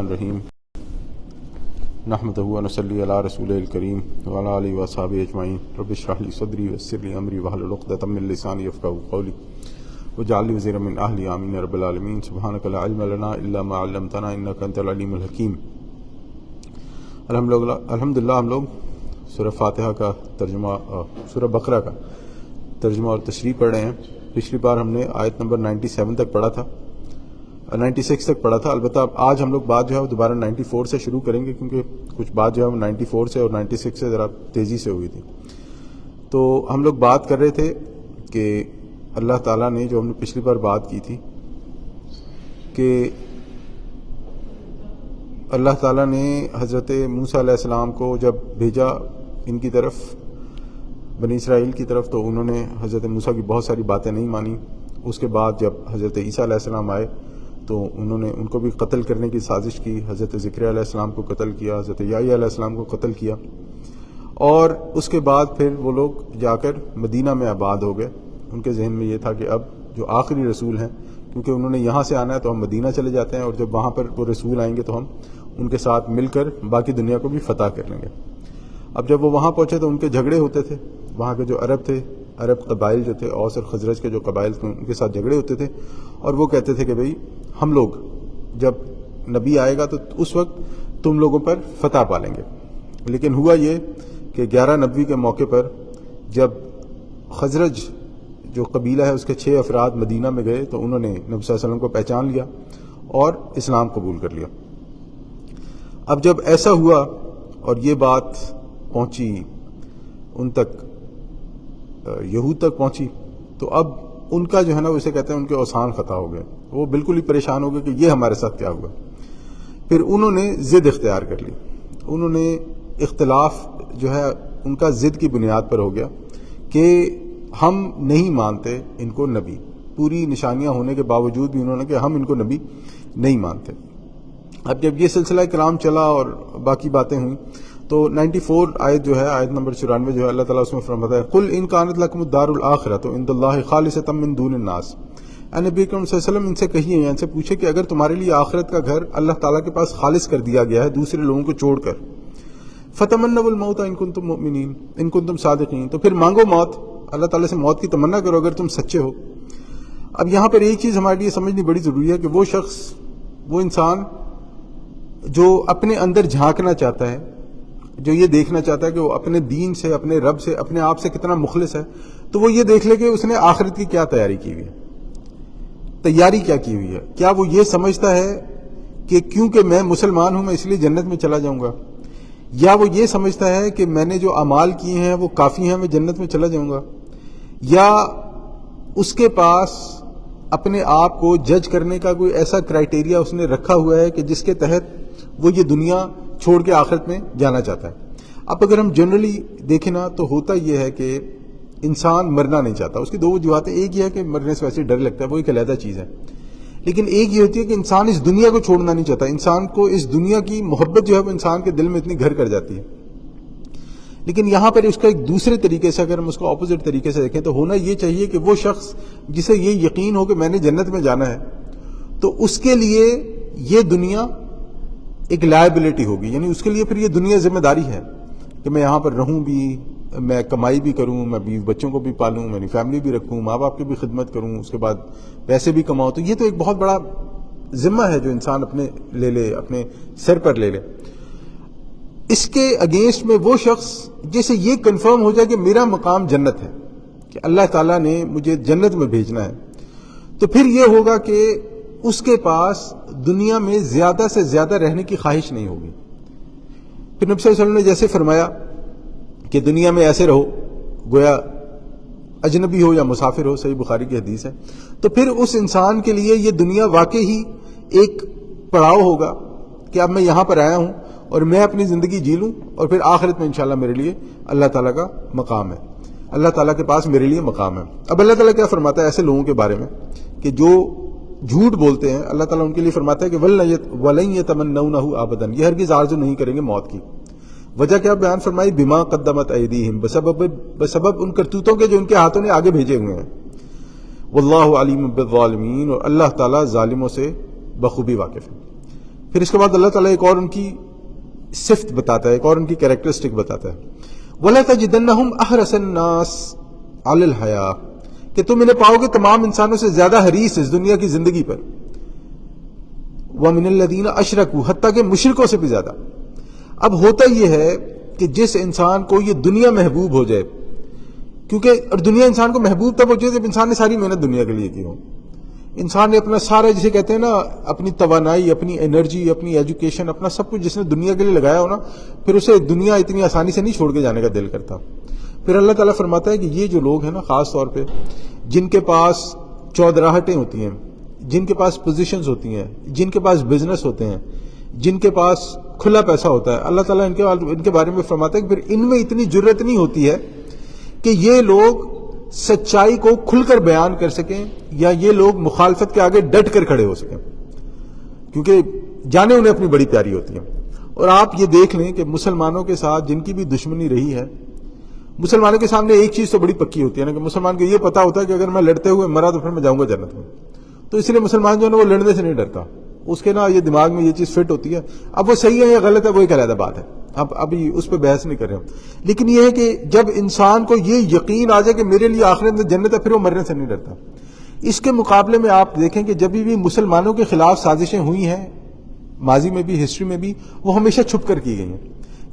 الرحمن الرحیم نحمدہ و نصلی علی رسولہ الکریم وعلی آلہ و اصحابہ اجمعین رب اشرح لی صدری ویسر لی امری واحلل عقدۃ من لسانی یفقہوا قولی واجعل لی وزیرا من اہلی آمین رب العالمین سبحانک لا علم لنا الا ما علمتنا انک انت العلیم الحکیم۔ الحمدللہ ہم لوگ سورہ فاتحہ کا ترجمہ سورہ بقرہ کا ترجمہ اور تشریح پڑھ رہے ہیں۔ پچھلی بار ہم نے آیت نمبر 97 تک پڑھا تھا، 96 تک پڑھا تھا۔ البتہ آج ہم لوگ بات جو ہے وہ دوبارہ 94 سے شروع کریں گے، کیونکہ کچھ بات جو ہے وہ 94 سے اور 96 سے ذرا تیزی سے ہوئی تھی۔ تو ہم لوگ بات کر رہے تھے کہ اللہ تعالیٰ نے، جو ہم نے پچھلی بار بات کی تھی کہ اللہ تعالیٰ نے حضرت موسیٰ علیہ السلام کو جب بھیجا ان کی طرف، بنی اسرائیل کی طرف، تو انہوں نے حضرت موسیٰ کی بہت ساری باتیں نہیں مانی۔ اس کے بعد جب حضرت عیسیٰ علیہ السلام آئے تو انہوں نے ان کو بھی قتل کرنے کی سازش کی، حضرت زکریا علیہ السلام کو قتل کیا، حضرت یحییٰ علیہ السلام کو قتل کیا، اور اس کے بعد پھر وہ لوگ جا کر مدینہ میں آباد ہو گئے۔ ان کے ذہن میں یہ تھا کہ اب جو آخری رسول ہیں، کیونکہ انہوں نے یہاں سے آنا ہے تو ہم مدینہ چلے جاتے ہیں، اور جب وہاں پر وہ رسول آئیں گے تو ہم ان کے ساتھ مل کر باقی دنیا کو بھی فتح کر لیں گے۔ اب جب وہ وہاں پہنچے تو ان کے جھگڑے ہوتے تھے، وہاں کے جو عرب تھے، عرب قبائل جو تھے، اوس اور خزرج کے جو قبائل تھے، ان کے ساتھ جھگڑے ہوتے تھے، اور وہ کہتے تھے کہ بھئی ہم لوگ جب نبی آئے گا تو اس وقت تم لوگوں پر فتح پالیں گے۔ لیکن ہوا یہ کہ 11 نبوی کے موقع پر جب خزرج جو قبیلہ ہے اس کے 6 افراد مدینہ میں گئے تو انہوں نے نبی صلی اللہ علیہ وسلم کو پہچان لیا اور اسلام قبول کر لیا۔ اب جب ایسا ہوا اور یہ بات پہنچی ان تک، یہود تک پہنچی، تو اب ان کا جو ہے نا اسے کہتے ہیں ان کے اوسان خطا ہو گئے، وہ بالکل ہی پریشان ہو گئے کہ یہ ہمارے ساتھ کیا ہوا۔ پھر انہوں نے ضد اختیار کر لی، انہوں نے اختلاف جو ہے ان کا ضد کی بنیاد پر ہو گیا کہ ہم نہیں مانتے ان کو نبی، پوری نشانیاں ہونے کے باوجود بھی انہوں نے کہ ہم ان کو نبی نہیں مانتے۔ اب جب یہ سلسلہ کلام چلا اور باقی باتیں ہوئیں تو 94 آیت جو ہے، آیت نمبر 94 جو ہے، اللہ تعالیٰ اس میں فرماتا ہے قل ان کانت لکم الدار الاخرۃ عند اللہ خالصۃ من دون الناس۔ اے نبی کریم صلی اللہ علیہ وسلم ان سے کہیے، ان سے پوچھے کہ اگر تمہارے لیے آخرت کا گھر اللہ تعالیٰ کے پاس خالص کر دیا گیا ہے دوسرے لوگوں کو چھوڑ کر، فتمنوا الموت ان کنتم مؤمنین، ان کنتم صادقین، تو پھر مانگو موت، اللہ تعالیٰ سے موت کی تمنا کرو اگر تم سچے ہو۔ اب یہاں پر ایک چیز ہمارے لیے سمجھنی بڑی ضروری ہے کہ وہ شخص، وہ انسان جو اپنے اندر جھانکنا چاہتا ہے، جو یہ دیکھنا چاہتا ہے کہ وہ اپنے دین سے، اپنے رب سے، اپنے آپ سے کتنا مخلص ہے، تو وہ یہ دیکھ لے کہ اس نے آخرت کی کیا تیاری کی ہوئی ہے، تیاری کیا کی ہوئی ہے۔ کیا وہ یہ سمجھتا ہے کہ کیونکہ میں مسلمان ہوں میں اس لیے جنت میں چلا جاؤں گا، یا وہ یہ سمجھتا ہے کہ میں نے جو اعمال کیے ہیں وہ کافی ہیں، میں جنت میں چلا جاؤں گا، یا اس کے پاس اپنے آپ کو جج کرنے کا کوئی ایسا کرائیٹیریا اس نے رکھا ہوا ہے کہ جس کے تحت وہ یہ دنیا چھوڑ کے آخرت میں جانا چاہتا ہے۔ اب اگر ہم جنرلی دیکھیں نا تو ہوتا یہ ہے کہ انسان مرنا نہیں چاہتا۔ اس کی 2 وجوہات ہیں، ایک یہ ہے کہ مرنے سے ویسے ڈر لگتا ہے، وہ ایک علیحدہ چیز ہے، لیکن ایک یہ ہوتی ہے کہ انسان اس دنیا کو چھوڑنا نہیں چاہتا، انسان کو اس دنیا کی محبت جو ہے وہ انسان کے دل میں اتنی گھر کر جاتی ہے۔ لیکن یہاں پر اس کا ایک دوسرے طریقے سے، اگر ہم اس کو اپوزٹ طریقے سے دیکھیں تو ہونا یہ چاہیے کہ وہ شخص جسے یہ یقین ہو کہ میں نے جنت میں جانا ہے، تو اس کے لیے یہ دنیا ایک لائبلٹی ہوگی، یعنی اس کے لیے پھر یہ دنیا ذمہ داری ہے کہ میں یہاں پر رہوں بھی، میں کمائی بھی کروں، میں بیوی بچوں کو بھی پالوں، میں فیملی بھی رکھوں، ماں باپ کی بھی خدمت کروں، اس کے بعد پیسے بھی کماؤں۔ تو یہ تو ایک بہت بڑا ذمہ ہے جو انسان اپنے لے لے، اپنے سر پر لے لے۔ اس کے اگینسٹ میں وہ شخص جسے یہ کنفرم ہو جائے کہ میرا مقام جنت ہے، کہ اللہ تعالیٰ نے مجھے جنت میں بھیجنا ہے، تو پھر یہ ہوگا کہ اس کے پاس دنیا میں زیادہ سے زیادہ رہنے کی خواہش نہیں ہوگی۔ پھر نبی صلی اللہ علیہ وسلم نے جیسے فرمایا کہ دنیا میں ایسے رہو گویا اجنبی ہو یا مسافر ہو، صحیح بخاری کی حدیث ہے، تو پھر اس انسان کے لیے یہ دنیا واقعی ہی ایک پڑاؤ ہوگا کہ اب میں یہاں پر آیا ہوں اور میں اپنی زندگی جی لوں، اور پھر آخرت میں انشاءاللہ میرے لیے اللہ تعالیٰ کا مقام ہے، اللہ تعالیٰ کے پاس میرے لیے مقام ہے۔ اب اللہ تعالیٰ کیا فرماتا ہے ایسے لوگوں کے بارے میں کہ جو جھوٹ بولتے ہیں، اللہ تعالیٰ ان کے لیے فرماتا ہے کہ وَلَن يَتَمَنَّوْنَهُ أَبَدًا، یہ ہرگز آرزو نہیں کریں گے موت کی۔ وجہ کیا بیان فرمائی؟ بما قدمت ایدیہم، بسبب ان کرتوتوں کے جو ان کے ہاتھوں نے آگے بھیجے ہوئے ہیں۔ واللہ علیم بالظالمین، اور اللہ تعالیٰ ظالموں سے بخوبی واقف ہے۔ پھر اس کے بعد اللہ تعالیٰ ایک اور ان کی صفت بتاتا ہے، ایک اور ان کی کیریکٹرسٹک بتاتا ہے، وَلَتَجِدَنَّهُمْ أَحْرَصَ النَّاسِ عَلَى الْحَيَاةِ، کہ تم انہیں پاؤ گے تمام انسانوں سے زیادہ حریص اس دنیا کی زندگی پر، وَمِنَ الَّذِينَ أَشْرَكُوا، حتیٰ کہ مشرکوں سے بھی زیادہ۔ اب ہوتا یہ ہے کہ جس انسان کو یہ دنیا محبوب ہو جائے، کیونکہ اور دنیا انسان کو محبوب تب ہو جائے جب انسان نے ساری محنت دنیا کے لیے کی ہو، انسان نے اپنا سارا، جسے کہتے ہیں نا، اپنی توانائی، اپنی انرجی، اپنی ایجوکیشن، اپنا سب کچھ جس نے دنیا کے لیے لگایا ہو نا، پھر اسے دنیا اتنی آسانی سے نہیں چھوڑ کے جانے کا دل کرتا۔ پھر اللہ تعالیٰ فرماتا ہے کہ یہ جو لوگ ہیں نا، خاص طور پہ جن کے پاس چودراہٹیں ہوتی ہیں، جن کے پاس پوزیشنز ہوتی ہیں، جن کے پاس بزنس ہوتے ہیں، جن کے پاس کھلا پیسہ ہوتا ہے، اللہ تعالیٰ ان کے بارے میں فرماتا ہے کہ پھر ان میں اتنی جرت نہیں ہوتی ہے کہ یہ لوگ سچائی کو کھل کر بیان کر سکیں، یا یہ لوگ مخالفت کے آگے ڈٹ کر کھڑے ہو سکیں، کیونکہ جانیں انہیں اپنی بڑی پیاری ہوتی ہیں۔ اور آپ یہ دیکھ لیں کہ مسلمانوں کے ساتھ جن کی بھی دشمنی رہی ہے، مسلمانوں کے سامنے ایک چیز تو بڑی پکی ہوتی ہے نا، کہ مسلمان کو یہ پتا ہوتا ہے کہ اگر میں لڑتے ہوئے مرا تو پھر میں جاؤں گا جنت میں، تو اس لیے مسلمان جو ہے نا وہ لڑنے سے نہیں ڈرتا، اس کے نا یہ دماغ میں یہ چیز فٹ ہوتی ہے۔ اب وہ صحیح ہے یا غلط ہے وہ ایک علیحدہ بات ہے، ابھی اس پہ بحث نہیں کر رہے ہم، لیکن یہ ہے کہ جب انسان کو یہ یقین آ جائے کہ میرے لیے آخرت میں جنت ہے، پھر وہ مرنے سے نہیں ڈرتا۔ اس کے مقابلے میں آپ دیکھیں کہ جب بھی مسلمانوں کے خلاف سازشیں ہوئی ہیں، ماضی میں بھی، ہسٹری میں بھی، وہ ہمیشہ چھپ کر کی گئی ہیں،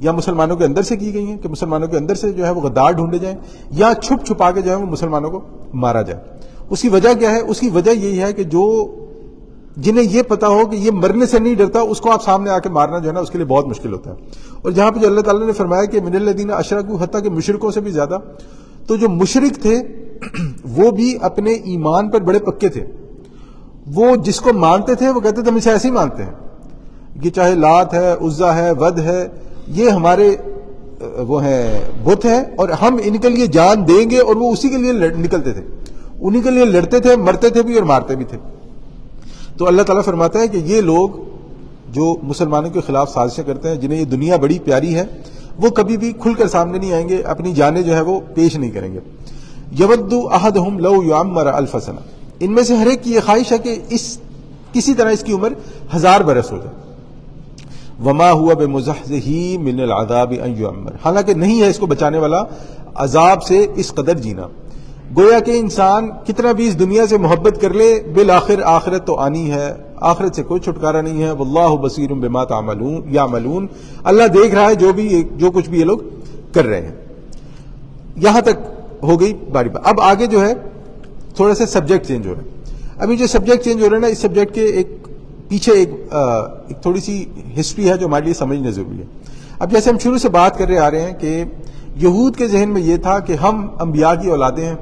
یا مسلمانوں کے اندر سے کی گئی ہیں کہ مسلمانوں کے اندر سے جو ہے وہ غدار ڈھونڈے جائیں، یا چھپ چھپا کے جو ہے وہ مسلمانوں کو مارا جائے۔ اس کی وجہ کیا ہے؟ اس کی وجہ یہی ہے کہ جنہیں یہ پتا ہو کہ یہ مرنے سے نہیں ڈرتا، اس کو آپ سامنے آ کے مارنا جو ہے نا اس کے لیے بہت مشکل ہوتا ہے۔ اور جہاں پہ جو اللہ تعالیٰ نے فرمایا کہ من الذین اشرکوا، حتیٰ کہ مشرکوں سے بھی زیادہ، تو جو مشرک تھے وہ بھی اپنے ایمان پر بڑے پکے تھے، وہ جس کو مانتے تھے وہ کہتے تھے ہم اسے ایسے ہی مانتے ہیں، یہ چاہے لات ہے، عزا ہے، ود ہے، یہ ہمارے وہ ہیں بت ہے، اور ہم ان کے لیے جان دیں گے، اور وہ اسی کے لیے نکلتے تھے، انہی کے لیے لڑتے تھے، مرتے تھے بھی اور مارتے بھی تھے۔ تو اللہ تعالیٰ فرماتا ہے کہ یہ لوگ جو مسلمانوں کے خلاف سازشیں کرتے ہیں، جنہیں یہ دنیا بڑی پیاری ہے، وہ کبھی بھی کھل کر سامنے نہیں آئیں گے، اپنی جانیں جو ہے وہ پیش نہیں کریں گے۔ یود احدہم لو یعمر الف سنہ، ان میں سے ہر ایک کی یہ خواہش ہے کہ کسی طرح اس کی عمر 1000 برس ہو جائے۔ وما ہوا بمزحزہ من العذاب ان یعمر، حالانکہ نہیں ہے اس کو بچانے والا عذاب سے اس قدر جینا۔ گویا کہ انسان کتنا بھی اس دنیا سے محبت کر لے، بالآخر آخرت تو آنی ہے، آخرت سے کوئی چھٹکارا نہیں ہے۔ واللہ بصیر بما یعملون، اللہ دیکھ رہا ہے جو کچھ بھی یہ لوگ کر رہے ہیں۔ یہاں تک ہو گئی باری بات۔ اب آگے جو ہے تھوڑا سا سبجیکٹ چینج ہو رہا ہے۔ ابھی جو سبجیکٹ چینج ہو رہا ہے نا، اس سبجیکٹ کے پیچھے ایک تھوڑی سی ہسٹری ہے جو ہمارے لیے سمجھنا ضروری ہے۔ اب جیسے ہم شروع سے بات کر رہے آ رہے ہیں کہ یہود کے ذہن میں یہ تھا کہ ہم انبیاء کی اولادیں ہیں،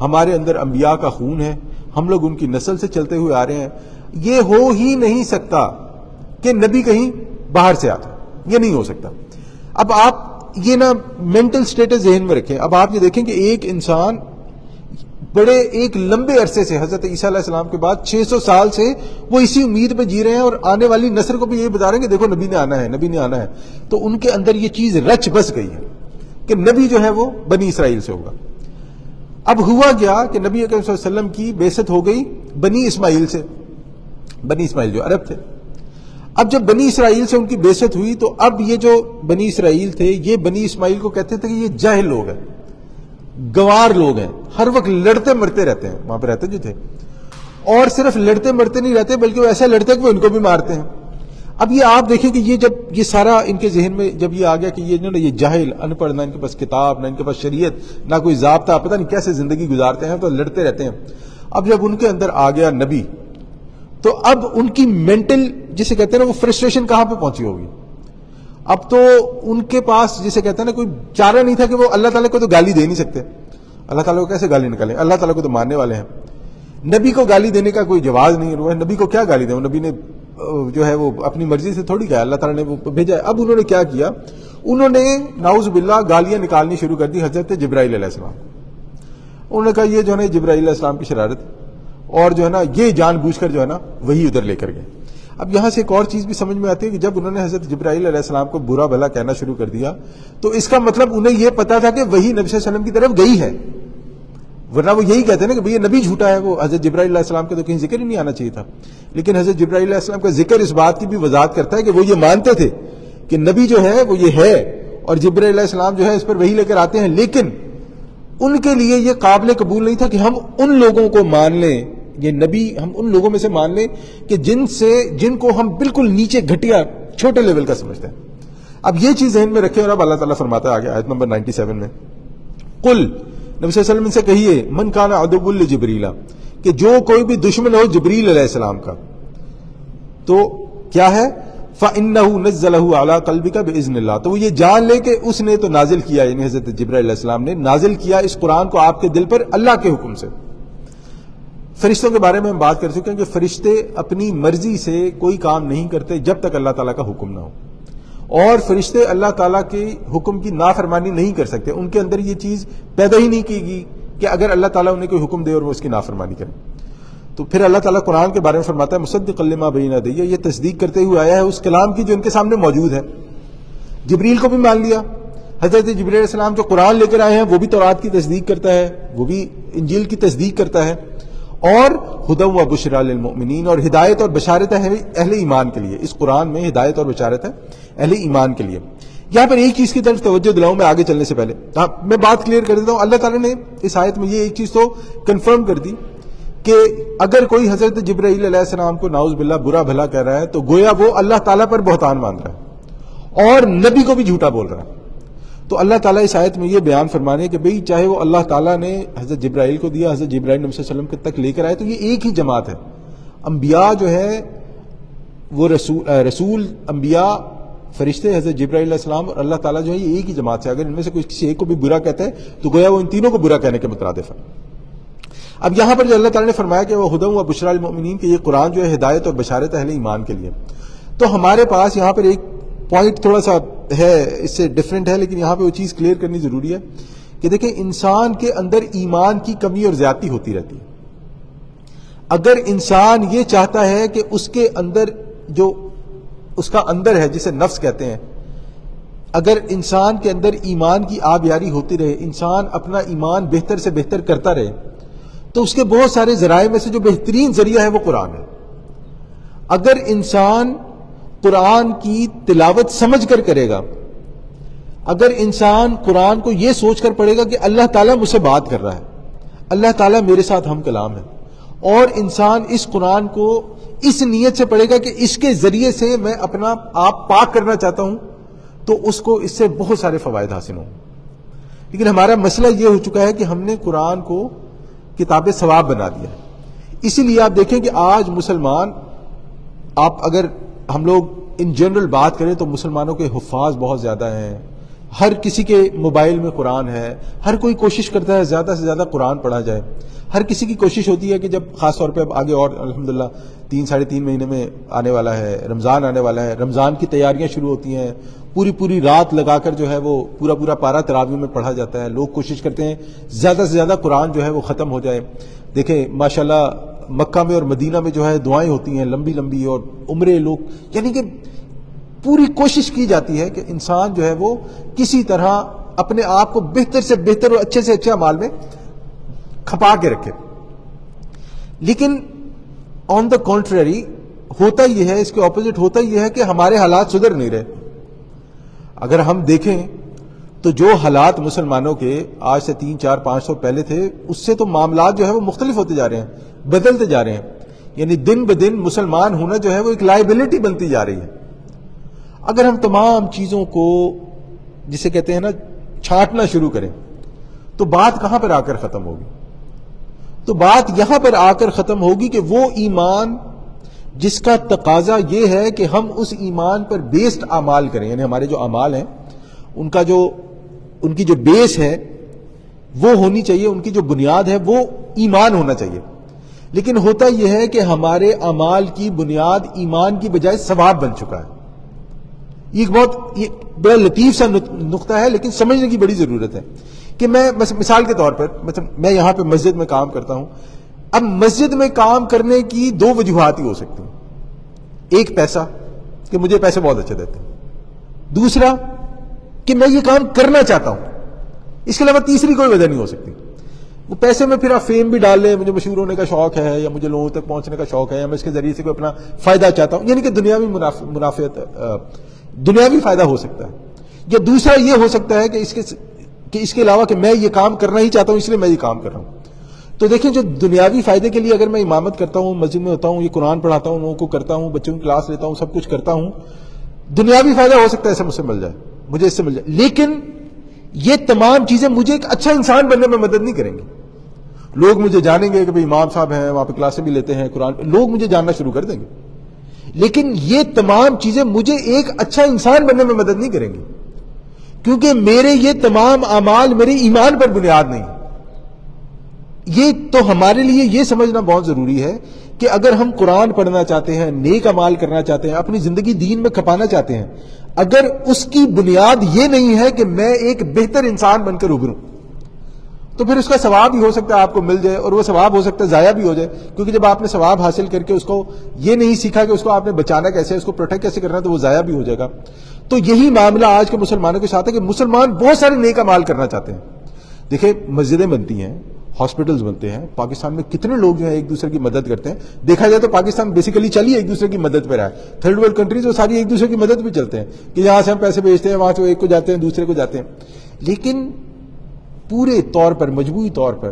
ہمارے اندر انبیاء کا خون ہے، ہم لوگ ان کی نسل سے چلتے ہوئے آ رہے ہیں، یہ ہو ہی نہیں سکتا کہ نبی کہیں باہر سے آتا، یہ نہیں ہو سکتا۔ اب آپ یہ نا مینٹل سٹیٹس ذہن میں رکھیں۔ اب آپ یہ دیکھیں کہ ایک انسان بڑے ایک لمبے عرصے سے، حضرت عیسیٰ علیہ السلام کے بعد 600 سال سے وہ اسی امید پہ جی رہے ہیں، اور آنے والی نسل کو بھی یہ بتا رہے ہیں کہ دیکھو نبی نے آنا ہے، نبی نے آنا ہے۔ تو ان کے اندر یہ چیز رچ بس گئی ہے کہ نبی جو ہے وہ بنی اسرائیل سے ہوگا۔ اب ہوا کیا کہ نبی اکرم صلی اللہ علیہ وسلم کی بعثت ہو گئی بنی اسماعیل سے، بنی اسماعیل جو عرب تھے۔ اب جب بنی اسرائیل سے ان کی بعثت ہوئی تو اب یہ جو بنی اسرائیل تھے، یہ بنی اسماعیل کو کہتے تھے کہ یہ جاہل لوگ ہیں، گوار لوگ ہیں، ہر وقت لڑتے مرتے رہتے ہیں، وہاں پہ رہتے جو تھے، اور صرف لڑتے مرتے نہیں رہتے بلکہ وہ ایسا لڑتے کہ وہ ان کو بھی مارتے ہیں۔ اب یہ آپ دیکھیں کہ یہ جب یہ سارا ان کے ذہن میں جب یہ آ گیا کہ یہ جاہل، ان پڑھ، نہ ان کے پاس کتاب، نہ ان کے پاس شریعت، نہ کوئی ضابطہ، پتہ نہیں کیسے زندگی گزارتے ہیں، تو لڑتے رہتے ہیں۔ اب جب ان کے اندر آ گیا نبی، تو اب ان کی مینٹل جسے کہتے ہیں نا وہ فرسٹریشن کہاں پہ پہنچی ہوگی۔ اب تو ان کے پاس جسے کہتے ہیں نا کوئی چارہ نہیں تھا کہ وہ اللہ تعالیٰ کو تو گالی دے نہیں سکتے، اللہ تعالیٰ کو کیسے گالی نکالیں، اللہ تعالیٰ کو تو ماننے والے ہیں۔ نبی کو گالی دینے کا کوئی جواز نہیں ہے، نبی کو کیا گالی دیں، نبی نے جو ہے وہ اپنی مرضی سے تھوڑی کہا، اللہ تعالیٰ نے وہ بھیجا ہے۔ اب انہوں نے کیا کیا، انہوں نے نعوذ باللہ گالیاں نکالنی شروع کر دی حضرت جبرائیل علیہ السلام۔ انہوں نے کہا یہ جو ہے نا جبرائیل علیہ السلام کی شرارت، اور جو ہے نا یہ جان بوجھ کر جو ہے نا وہی ادھر لے کر گئے۔ اب یہاں سے ایک اور چیز بھی سمجھ میں آتی ہے کہ جب انہوں نے حضرت جبرائیل علیہ السلام کو برا بھلا کہنا شروع کر دیا، تو اس کا مطلب انہیں یہ پتا تھا کہ وہی نبی صلی اللہ علیہ وسلم کی طرف گئی ہے، ورنہ وہ یہی کہتے ہیں نا کہ بھئی یہ نبی جھوٹا ہے، وہ حضرت جبرائیل علیہ السلام کا تو کہیں ذکر ہی نہیں آنا چاہیے تھا. لیکن حضرت جبرائیل علیہ السلام کا ذکر اس بات کی بھی وضاحت کرتا ہے کہ وہ یہ مانتے تھے کہ نبی جو ہے وہ یہ ہے، اور جبرائیل علیہ السلام جو ہے اس پر وحی لے کر آتے ہیں، لیکن ان کے لیے یہ قابل قبول نہیں تھا کہ ہم ان لوگوں کو مان لیں، یہ نبی ہم ان لوگوں میں سے مان لیں کہ جن کو ہم بالکل نیچے گھٹیا چھوٹے لیول کا سمجھتے ہیں. اب یہ چیز ذہن میں رکھیں، اور اب اللہ تعالیٰ فرماتا ہے آگے آیت نمبر 97 میں، قل، نبی صلی اللہ علیہ وسلم سے کہیے، من کان عدو لجبریل، کہ جو کوئی بھی دشمن ہو جبریل علیہ السلام کا، تو کیا ہے، فَإِنَّهُ نَزَّلَهُ عَلَىٰ قَلْبِكَ بِإِذْنِ اللَّهِ، تو وہ یہ جان لے کہ اس نے تو نازل کیا، یعنی حضرت جبرائیل علیہ السلام نے نازل کیا اس قرآن کو آپ کے دل پر اللہ کے حکم سے. فرشتوں کے بارے میں ہم بات کر چکے ہیں کہ فرشتے اپنی مرضی سے کوئی کام نہیں کرتے جب تک اللہ تعالیٰ کا حکم نہ ہو، اور فرشتے اللہ تعالیٰ کے حکم کی نافرمانی نہیں کر سکتے. ان کے اندر یہ چیز پیدا ہی نہیں کی گئی کہ اگر اللہ تعالیٰ انہیں کوئی حکم دے اور وہ اس کی نافرمانی کرے. تو پھر اللہ تعالیٰ قرآن کے بارے میں فرماتا ہے مصدقا لما بین یدیہ، یہ تصدیق کرتے ہوئے آیا ہے اس کلام کی جو ان کے سامنے موجود ہے. جبریل کو بھی مان لیا، حضرت جبریل علیہ السلام جو قرآن لے کر آئے ہیں وہ بھی تورات کی تصدیق کرتا ہے، وہ بھی انجیل کی تصدیق کرتا ہے، اور ہدی و بشری للمؤمنین، اور ہدایت اور بشارت ہے اہل ایمان کے لیے. اس قرآن میں ہدایت اور بشارت ہے اہل ایمان کے لیے. یہاں پر ایک چیز کی طرف توجہ دلاؤں میں آگے چلنے سے پہلے، میں بات کلیئر کر دیتا ہوں. اللہ تعالیٰ نے اس آیت میں یہ ایک چیز تو کنفرم کر دی کہ اگر کوئی حضرت جبرائیل علیہ السلام کو نعوذ باللہ برا بھلا کہہ رہا ہے تو گویا وہ اللہ تعالیٰ پر بہتان مان رہا ہے اور نبی کو بھی جھوٹا بول رہا ہے. تو اللہ تعالیٰ اس آیت میں یہ بیان فرمانے کہ بھئی چاہے وہ اللہ تعالیٰ نے حضرت جبرائیل کو دیا، حضرت جبرائیل نبی صلی اللہ علیہ وسلم تک لے کر آئے، تو یہ ایک ہی جماعت ہے. انبیاء جو ہے وہ رسول انبیاء فرشتے حضرت جبرائیل علیہ السلام اور اللہ تعالیٰ جو ہے یہ ایک ہی جماعت سے. اگر ان میں سے کوئی کسی ایک کو بھی برا کہتا ہے تو گویا وہ ان تینوں کو برا کہنے کے مترادف ہے. اب یہاں پر جو اللہ تعالیٰ نے فرمایا کہ وہ ہدی و بشری للمؤمنین، کہ یہ قرآن جو ہے ہدایت اور بشارت اہل ایمان کے لیے، تو ہمارے پاس یہاں پر ایک پوائنٹ تھوڑا سا ہے، اس سے ڈفرینٹ ہے، لیکن یہاں پہ وہ چیز کلیئر کرنی ضروری ہے کہ دیکھیں انسان کے اندر ایمان کی کمی اور زیادتی ہوتی رہتی ہے. اگر انسان یہ چاہتا ہے کہ اس کے اندر جو اس کا اندر ہے جسے نفس کہتے ہیں، اگر انسان کے اندر ایمان کی آبیاری ہوتی رہے، انسان اپنا ایمان بہتر سے بہتر کرتا رہے، تو اس کے بہت سارے ذرائع میں سے جو بہترین ذریعہ ہے وہ قرآن ہے. اگر انسان قرآن کی تلاوت سمجھ کر کرے گا، اگر انسان قرآن کو یہ سوچ کر پڑھے گا کہ اللہ تعالیٰ مجھ سے بات کر رہا ہے، اللہ تعالیٰ میرے ساتھ ہم کلام ہے، اور انسان اس قرآن کو اس نیت سے پڑھے گا کہ اس کے ذریعے سے میں اپنا آپ پاک کرنا چاہتا ہوں، تو اس کو اس سے بہت سارے فوائد حاصل ہوں. لیکن ہمارا مسئلہ یہ ہو چکا ہے کہ ہم نے قرآن کو کتاب ثواب بنا دیا ہے. اسی لیے آپ دیکھیں کہ آج مسلمان، آپ اگر ہم لوگ ان جنرل بات کریں تو مسلمانوں کے حفاظ بہت زیادہ ہیں، ہر کسی کے موبائل میں قرآن ہے، ہر کوئی کوشش کرتا ہے زیادہ سے زیادہ قرآن پڑھا جائے. ہر کسی کی کوشش ہوتی ہے کہ جب خاص طور پہ اب آگے اور الحمدللہ 3-3.5 مہینے میں آنے والا ہے، رمضان آنے والا ہے، رمضان کی تیاریاں شروع ہوتی ہیں، پوری رات لگا کر جو ہے وہ پورا پارہ تراویح میں پڑھا جاتا ہے. لوگ کوشش کرتے ہیں زیادہ سے زیادہ قرآن جو ہے وہ ختم ہو جائے. دیکھیں ماشاءاللہ مکہ میں اور مدینہ میں جو ہے دعائیں ہوتی ہیں لمبی، اور عمرے لوگ، یعنی کہ پوری کوشش کی جاتی ہے کہ انسان جو ہے وہ کسی طرح اپنے آپ کو بہتر سے بہتر اور اچھے سے اچھے اعمال میں کھپا کے رکھے. لیکن آن دا کنٹریری ہوتا یہ ہے، اس کے اپوزٹ ہوتا یہ ہے کہ ہمارے حالات سدھر نہیں رہے. اگر ہم دیکھیں تو جو حالات مسلمانوں کے آج سے 300-400-500 پہلے تھے، اس سے تو معاملات جو ہے وہ مختلف ہوتے جا رہے ہیں، بدلتے جا رہے ہیں. یعنی دن بدن مسلمان ہونا جو ہے وہ ایک لائبلٹی بنتی جا رہی ہے. اگر ہم تمام چیزوں کو جسے کہتے ہیں نا چھانٹنا شروع کریں تو بات کہاں پر آ کر ختم ہوگی؟ تو بات یہاں پر آ کر ختم ہوگی کہ وہ ایمان جس کا تقاضا یہ ہے کہ ہم اس ایمان پر بیسڈ اعمال کریں، یعنی ہمارے جو اعمال ہیں ان کی جو بیس ہے وہ ہونی چاہیے، ان کی جو بنیاد ہے وہ ایمان ہونا چاہیے. لیکن ہوتا یہ ہے کہ ہمارے اعمال کی بنیاد ایمان کی بجائے ثواب بن چکا ہے. یہ بڑا لطیف سا نقطہ ہے، لیکن سمجھنے کی بڑی ضرورت ہے. کہ میں مثال کے طور پر میں یہاں پہ مسجد میں کام کرتا ہوں. اب مسجد میں کام کرنے کی 2 وجوہات ہی ہو سکتی ہیں. ایک پیسہ، کہ مجھے پیسے بہت اچھے دیتے ہیں. دوسرا کہ میں یہ کام کرنا چاہتا ہوں. اس کے علاوہ تیسری کوئی وجہ نہیں ہو سکتی. وہ پیسے میں پھر آپ فیم بھی ڈال لیں، مجھے مشہور ہونے کا شوق ہے، یا مجھے لوگوں تک پہنچنے کا شوق ہے، یا میں اس کے ذریعے سے کوئی اپنا فائدہ چاہتا ہوں، یعنی کہ دنیاوی منافعت، دنیاوی فائدہ ہو سکتا ہے۔ یا دوسرا یہ ہو سکتا ہے کہ اس کے علاوہ کہ میں یہ کام کرنا ہی چاہتا ہوں، اس لیے میں یہ کام کر رہا ہوں۔ تو دیکھیں، جو دنیاوی فائدے کے لیے اگر میں امامت کرتا ہوں، مسجد میں ہوتا ہوں، یہ قرآن پڑھاتا ہوں، لوگوں کو کرتا ہوں، بچوں کی کلاس لیتا ہوں، سب کچھ کرتا ہوں، دنیاوی فائدہ ہو سکتا ہے ایسے مجھ سے مل جائے، مجھے اس سے مل جائے، لیکن یہ تمام چیزیں مجھے ایک اچھا انسان بننے میں مدد نہیں کریں گی۔ لوگ مجھے جانیں گے کہ بھئی امام صاحب ہیں، وہاں پہ کلاسیں بھی لیتے ہیں، قرآن، لوگ مجھے جاننا شروع کر دیں گے، لیکن یہ تمام چیزیں مجھے ایک اچھا انسان بننے میں مدد نہیں کریں گی، کیونکہ میرے یہ تمام اعمال میرے ایمان پر بنیاد نہیں۔ یہ تو ہمارے لیے یہ سمجھنا بہت ضروری ہے کہ اگر ہم قرآن پڑھنا چاہتے ہیں، نیک اعمال کرنا چاہتے ہیں، اپنی زندگی دین میں کھپانا چاہتے ہیں، اگر اس کی بنیاد یہ نہیں ہے کہ میں ایک بہتر انسان بن کر ابھروں، تو پھر اس کا ثواب ہی ہو سکتا ہے آپ کو مل جائے، اور وہ ثواب ہو سکتا ہے ضائع بھی ہو جائے، کیونکہ جب آپ نے ثواب حاصل کر کے اس کو یہ نہیں سیکھا کہ اس کو آپ نے بچانا کیسے ہے، اس کو پروٹیکٹ کیسے کرنا ہے، تو وہ ضائع بھی ہو جائے گا۔ تو یہی معاملہ آج کے مسلمانوں کے ساتھ ہے کہ مسلمان بہت سارے نیک اعمال کرنا چاہتے ہیں۔ دیکھیں، مسجدیں بنتی ہیں، ہاسپٹلز بنتے ہیں، پاکستان میں کتنے لوگ جو ہیں ایک دوسرے کی مدد کرتے ہیں۔ دیکھا جائے تو پاکستان بیسیکلی چلی ایک دوسرے کی مدد پہ رہا ہے۔ تھرڈ ورلڈ کنٹریز وہ ساری ایک دوسرے کی مدد پہ چلتے ہیں کہ یہاں سے ہم پیسے بھیجتے ہیں، وہاں سے ایک کو جاتے ہیں، دوسرے کو جاتے ہیں، لیکن پورے طور پر، مجموعی طور پر،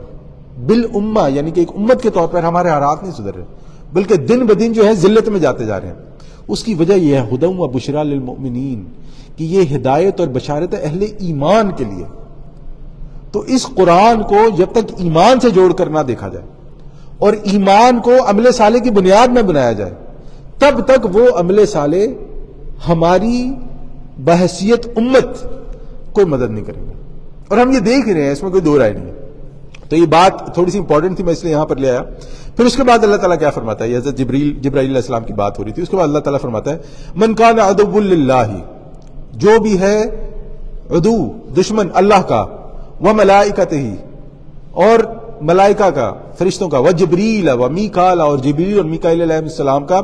بالامہ یعنی کہ ایک امت کے طور پر ہمارے حالات نہیں سدھر رہے، بلکہ دن بدن جو ہے ذلت میں جاتے جا رہے ہیں۔ اس کی وجہ یہ ہے ہدی و بشریٰ للمؤمنین، کہ یہ ہدایت اور بشارت ہے اہل ایمان کے لیے۔ تو اس قرآن کو جب تک ایمان سے جوڑ کر نہ دیکھا جائے اور ایمان کو عمل صالح کی بنیاد میں بنایا جائے، تب تک وہ عمل صالح ہماری بحیثیت امت کوئی مدد نہیں کرے گا، اور ہم یہ دیکھ رہے ہیں، اس میں کوئی دو رائے نہیں ہے۔ تو یہ بات تھوڑی سی امپورٹنٹ تھی، میں اس لیے یہاں پر لے آیا۔ پھر اس کے بعد اللہ تعالیٰ کیا فرماتا ہے؟ یہ حضرت جبرائیل علیہ السلام کی بات ہو رہی تھی، اس کے بعد اللہ تعالیٰ فرماتا ہے من کان عدو للہ، جو بھی ہے عدو، دشمن اللہ کا، وملائکتہ، اور ملائکہ کا، فرشتوں کا، وجبریل ومیکال، اور جبریل اور میکائیل علیہ السلام کا،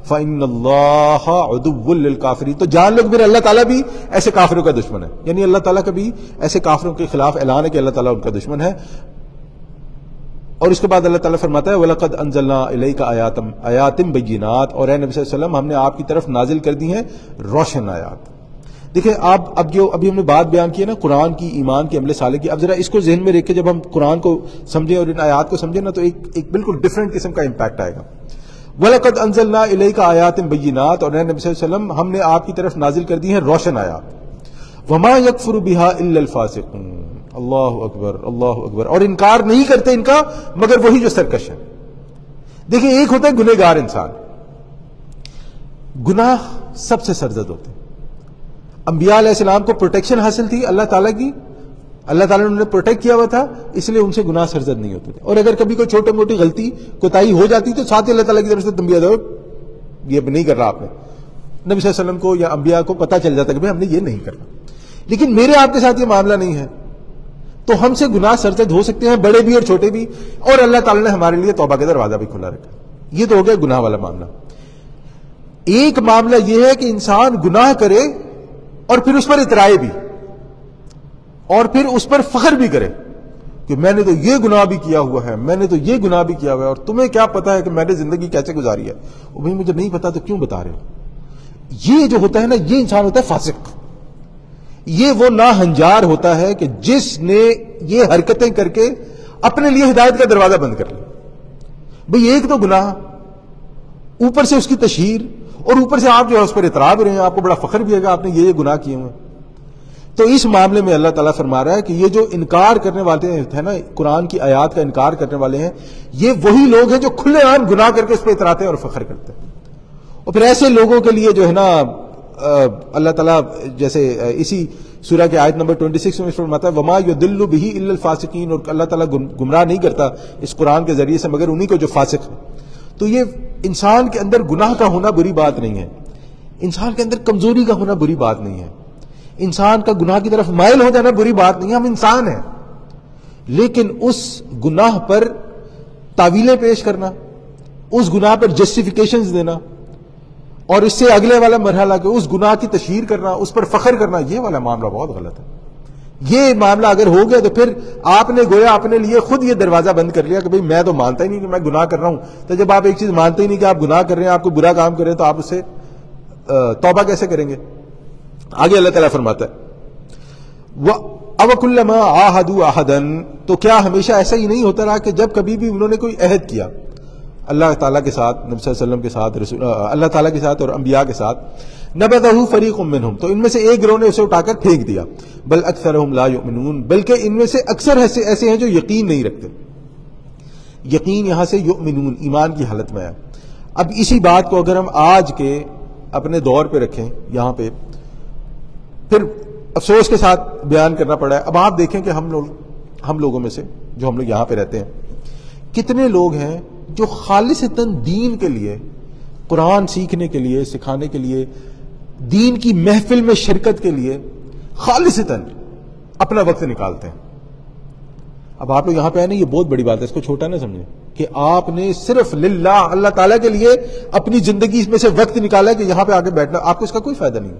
فإن اللہ عدو للکافرین، تو جان لو کہ پھر اللہ تعالیٰ بھی ایسے کافروں کا دشمن ہے، یعنی اللہ تعالیٰ کا بھی ایسے کافروں کے خلاف اعلان ہے کہ اللہ تعالیٰ ان کا دشمن ہے۔ اور اس کے بعد اللہ تعالیٰ فرماتا ہے وَلَقَدْ أَنزَلْنَا إِلَيْكَ آیَاتٍ بَيِّنَاتٍ، اور اے نبی صلی اللہ علیہ وسلم ہم نے آپ کی طرف نازل کر دی ہیں روشن آیات۔ دیکھیں آپ ابھی ہم نے بات بیان کی ہے نا قرآن کی، ایمان کے، عمل صالح کی، اب ذرا اس کو ذہن میں رکھ کے جب ہم قرآن کو سمجھیں اور ان آیات کو سمجھیں نا، تو ایک بالکل ڈفرینٹ قسم کا امپیکٹ آئے گا۔ وَلَقَدْ أَنزَلْنَا إِلَيْكَ آیَاتٍ بَيِّنَاتٍ، اور اے نبی صلی اللہ علیہ وسلم ہم نے آپ کی طرف نازل کر دی ہیں روشن آیات۔ وَمَا يَكْفُرُ بِهَا إِلَّا الْفَاسِقُونَ، اللہ اکبر، اللہ اکبر، اور انکار نہیں کرتے ان کا مگر وہی جو سرکش ہے۔ دیکھیں، ایک ہوتا ہے گنہگار انسان، گناہ سب سے سرزد ہوتے ہیں۔ انبیاء علیہ السلام کو پروٹیکشن حاصل تھی اللہ تعالیٰ کی، اللہ تعالیٰ نے انہیں پروٹیکٹ کیا ہوا تھا، اس لیے ان سے گناہ سرزد نہیں ہوتے تھے، اور اگر کبھی کوئی چھوٹی موٹی غلطی کوتاہی ہو جاتی تو ساتھ ہی اللہ تعالیٰ کی طرف سے تنبیہ دو، یہ نہیں کر رہا آپ نے، نبی صلی اللہ علیہ وسلم کو یا انبیاء کو پتہ چل جاتا کہ بھائی ہم نے یہ نہیں کرنا۔ لیکن میرے آپ کے ساتھ یہ معاملہ نہیں ہے، تو ہم سے گناہ سرزد ہو سکتے ہیں، بڑے بھی اور چھوٹے بھی، اور اللہ تعالیٰ نے ہمارے لیے توبہ کا دروازہ بھی کھلا رکھا۔ یہ تو ہو گیا گناہ والا معاملہ۔ ایک معاملہ یہ ہے کہ انسان گناہ کرے اور پھر اس پر اترائے بھی، اور پھر اس پر فخر بھی کرے کہ میں نے تو یہ گناہ بھی کیا ہوا ہے، میں نے تو یہ گناہ بھی کیا ہوا ہے، اور تمہیں کیا پتا ہے کہ میں نے زندگی کیسے گزاری ہے؟ اور بھائی مجھے نہیں پتا تو کیوں بتا رہے ہو؟ یہ جو ہوتا ہے نا، یہ انسان ہوتا ہے فاسق۔ یہ وہ ناہنجار ہوتا ہے کہ جس نے یہ حرکتیں کر کے اپنے لیے ہدایت کا دروازہ بند کر لیا۔ بھئی ایک تو گناہ، اوپر سے اس کی تشہیر، اور اوپر سے آپ جو ہے اس پر اطراء بھی رہے ہیں، آپ کو بڑا فخر بھی ہے کہ آپ نے یہ گناہ کیے ہوئے۔ تو اس معاملے میں اللہ تعالیٰ فرما رہا ہے کہ یہ جو انکار کرنے والے ہیں نا، قرآن کی آیات کا انکار کرنے والے ہیں، یہ وہی لوگ ہیں جو کھلے عام گناہ کر کے اس پہ اتراتے ہیں اور فخر کرتے ہیں۔ اور پھر ایسے لوگوں کے لیے جو ہے نا اللہ تعالیٰ جیسے اسی سورہ کے آیت نمبر 26 میں فرماتا ہے وَمَا يُضِلُّ بِهِ إِلَّا الْفَاسِقِينَ، اور اللہ تعالیٰ گمراہ نہیں کرتا اس قرآن کے ذریعے سے مگر انہی کو جو فاسق ہیں۔ تو یہ انسان کے اندر گناہ کا ہونا بری بات نہیں ہے، انسان کے اندر کمزوری کا ہونا بری بات نہیں ہے، انسان کا گناہ کی طرف مائل ہو جانا بری بات نہیں ہے، ہم انسان ہیں۔ لیکن اس گناہ پر تعویلیں پیش کرنا، اس گناہ پر جسٹیفیکیشنز دینا، اور اس سے اگلے والا مرحلہ کہ اس گناہ کی تشہیر کرنا، اس پر فخر کرنا، یہ والا معاملہ بہت غلط ہے۔ یہ معاملہ اگر ہو گیا تو پھر آپ نے گویا اپنے لیے خود یہ دروازہ بند کر لیا کہ بھئی میں تو مانتا ہی نہیں کہ میں گناہ کر رہا ہوں. تو جب آپ ایک چیز مانتے ہی نہیں کہ آپ گناہ کر رہے ہیں, آپ کو برا کام کر رہے ہیں, تو آپ اس سے توبہ کیسے کریں گے؟ آگے اللہ تعالیٰ فرماتا ہے اَوَكُلَّمَا عَاهَدُوا عَهْدًا, تو کیا ہمیشہ ایسا ہی نہیں ہوتا رہا کہ جب کبھی بھی انہوں نے کوئی عہد کیا اللہ تعالیٰ کے ساتھ, نبی صلی اللہ علیہ وسلم کے ساتھ, اللہ تعالیٰ کے ساتھ اور انبیاء کے ساتھ, نَبَذَهُ فَرِيقٌ مِّنْهُمْ, تو ان میں سے ایک گروہ نے اسے اٹھا کر پھینک دیا, بل اکثرهم لا یؤمنون, بلکہ ان میں سے اکثر ایسے ہیں جو یقین نہیں رکھتے. یقین یہاں سے یؤمنون, ایمان کی حالت میں ہے. اب اسی بات کو اگر ہم آج کے اپنے دور پہ رکھیں یہاں پہ, پھر افسوس کے ساتھ بیان کرنا پڑا ہے. اب آپ دیکھیں کہ ہم لوگوں میں سے جو ہم لوگ یہاں پہ رہتے ہیں, کتنے لوگ ہیں جو خالصتاً دین کے لیے, قرآن سیکھنے کے لیے, سکھانے کے لیے, دین کی محفل میں شرکت کے لیے خالصتاً اپنا وقت نکالتے ہیں. اب آپ لوگ یہاں پہ آئے نا, یہ بہت بڑی بات ہے, اس کو چھوٹا نہ سمجھیں کہ آپ نے صرف للہ, اللہ تعالیٰ کے لیے اپنی زندگی میں سے وقت نکالا ہے کہ یہاں پہ آ کے بیٹھنا. آپ کو اس کا کوئی فائدہ نہیں,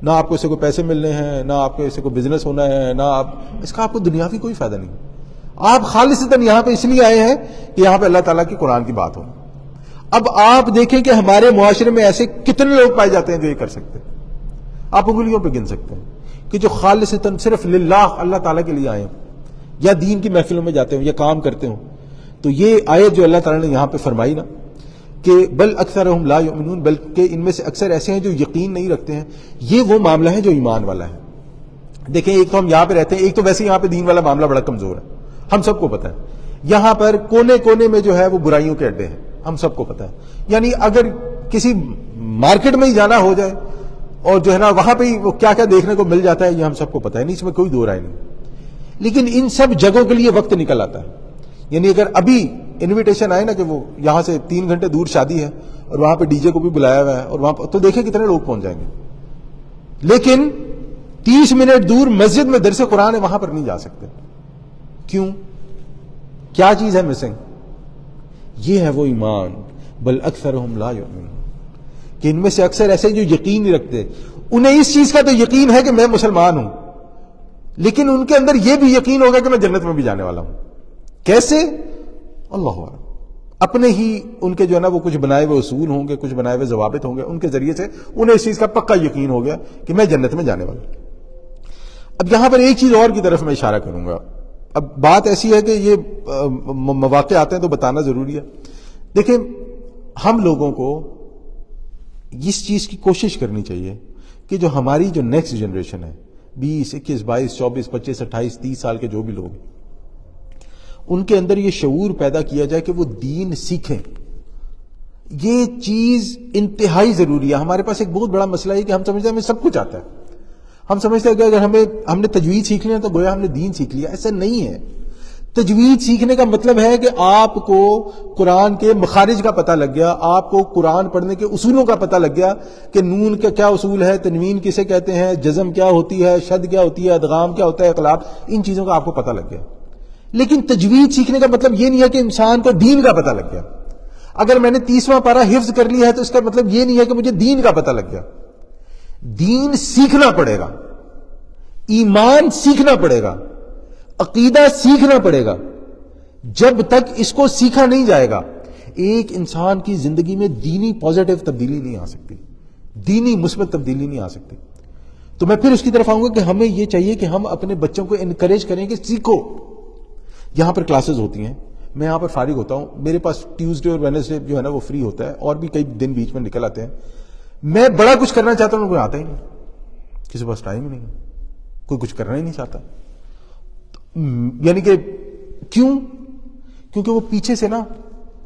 نہ آپ کو اس سے کوئی پیسے ملنے ہیں, نہ آپ کو اس سے کوئی بزنس ہونا ہے, نہ اس کا آپ کو دنیاوی کوئی فائدہ نہیں. آپ خالصتاً یہاں پہ اس لیے آئے ہیں کہ یہاں پہ اللہ تعالیٰ کی قرآن کی بات ہو. اب آپ دیکھیں کہ ہمارے معاشرے میں ایسے کتنے لوگ پائے جاتے ہیں جو یہ کر سکتے ہیں. آپ انگلیوں پہ گن سکتے ہیں کہ جو خالصتاً صرف للہ, اللہ تعالیٰ کے لیے آئے ہیں, یا دین کی محفلوں میں جاتے ہوں یا کام کرتے ہوں. تو یہ آیت جو اللہ تعالیٰ نے یہاں پہ فرمائی نا کہ بل اکثرہم لا یؤمنون, بلکہ ان میں سے اکثر ایسے ہیں جو یقین نہیں رکھتے ہیں. یہ وہ معاملہ ہے جو ایمان والا ہے. دیکھیں, ایک تو ہم یہاں پہ رہتے ہیں, ایک تو ویسے یہاں پہ دین والا معاملہ بڑا کمزور ہے, ہم سب کو پتہ ہے. یہاں پر کونے کونے میں جو ہے وہ برائیوں کے اڈے ہیں, ہم سب کو پتہ ہے. یعنی اگر کسی مارکیٹ میں ہی جانا ہو جائے اور جو ہے نا وہاں پہ ہی وہ کیا کیا دیکھنے کو مل جاتا ہے, یہ ہم سب کو پتہ ہے, نہیں اس میں کوئی دو رائے نہیں. لیکن ان سب جگہوں کے لیے وقت نکل آتا ہے. یعنی اگر ابھی انویٹیشن آئے نا کہ وہ یہاں سے 3 گھنٹے دور شادی ہے اور وہاں پہ ڈی جے کو بھی بلایا ہوا ہے, اور وہاں پہ تو دیکھیں کتنے لوگ پہنچ جائیں گے. لیکن 30 منٹ دور مسجد میں درس قرآن ہے, وہاں پر نہیں جا سکتے. کیوں؟ کیا چیز ہے مسنگ؟ یہ ہے وہ ایمان. بل اکثرہم لا یؤمنون, کہ ان میں سے اکثر ایسے جو یقین نہیں رکھتے. انہیں اس چیز کا تو یقین ہے کہ میں مسلمان ہوں, لیکن ان کے اندر یہ بھی یقین ہوگا کہ میں جنت میں بھی جانے والا ہوں. کیسے؟ اللہ اعلم. اپنے ہی ان کے جو ہے نا وہ کچھ بنائے ہوئے اصول ہوں گے, کچھ بنائے ہوئے ضوابط ہوں گے, ان کے ذریعے سے انہیں اس چیز کا پکا یقین ہو گیا کہ میں جنت میں جانے والا ہوں. اب یہاں پر ایک چیز اور کی طرف میں اشارہ کروں گا. اب بات ایسی ہے کہ یہ مواقع آتے ہیں تو بتانا ضروری ہے. دیکھیں, ہم لوگوں کو اس چیز کی کوشش کرنی چاہیے کہ جو ہماری جو نیکسٹ جنریشن ہے, 20, 21, 22, 24, 25, 28, 30 سال کے جو بھی لوگ ہیں, ان کے اندر یہ شعور پیدا کیا جائے کہ وہ دین سیکھیں. یہ چیز انتہائی ضروری ہے. ہمارے پاس ایک بہت بڑا مسئلہ ہے کہ ہم سمجھتے ہیں ہمیں سب کچھ آتا ہے. ہم سمجھتے ہیں کہ اگر ہم نے تجوید سیکھ لیا تو گویا ہم نے دین سیکھ لیا. ایسا نہیں ہے. تجوید سیکھنے کا مطلب ہے کہ آپ کو قرآن کے مخارج کا پتہ لگ گیا, آپ کو قرآن پڑھنے کے اصولوں کا پتہ لگ گیا کہ نون کا کیا اصول ہے, تنوین کسے کہتے ہیں, جزم کیا ہوتی ہے, شد کیا ہوتی ہے, ادغام کیا ہوتا ہے, اقلاب, ان چیزوں کا آپ کو پتہ لگ گیا. لیکن تجوید سیکھنے کا مطلب یہ نہیں ہے کہ انسان کو دین کا پتہ لگ گیا. اگر میں نے 30واں پارہ حفظ کر لیا ہے تو اس کا مطلب یہ نہیں ہے کہ مجھے دین کا پتہ لگ گیا. دین سیکھنا پڑے گا, ایمان سیکھنا پڑے گا, عقیدہ سیکھنا پڑے گا. جب تک اس کو سیکھا نہیں جائے گا, ایک انسان کی زندگی میں دینی پازیٹیو تبدیلی نہیں آ سکتی, دینی مثبت تبدیلی نہیں آ سکتی. تو میں پھر اس کی طرف آؤں گا کہ ہمیں یہ چاہیے کہ ہم اپنے بچوں کو انکریج کریں کہ سیکھو. یہاں پر کلاسز ہوتی ہیں, میں یہاں پر فارغ ہوتا ہوں, میرے پاس ٹیوزڈے اور وینسڈے جو ہے نا وہ فری ہوتا ہے, اور بھی کئی دن بیچ میں نکل آتے ہیں. میں بڑا کچھ کرنا چاہتا ہوں, کوئی آتا ہی نہیں, کسی پاس ٹائم ہی نہیں, کوئی کچھ کرنا ہی نہیں چاہتا. یعنی کہ کیوں؟ کیونکہ وہ پیچھے سے نا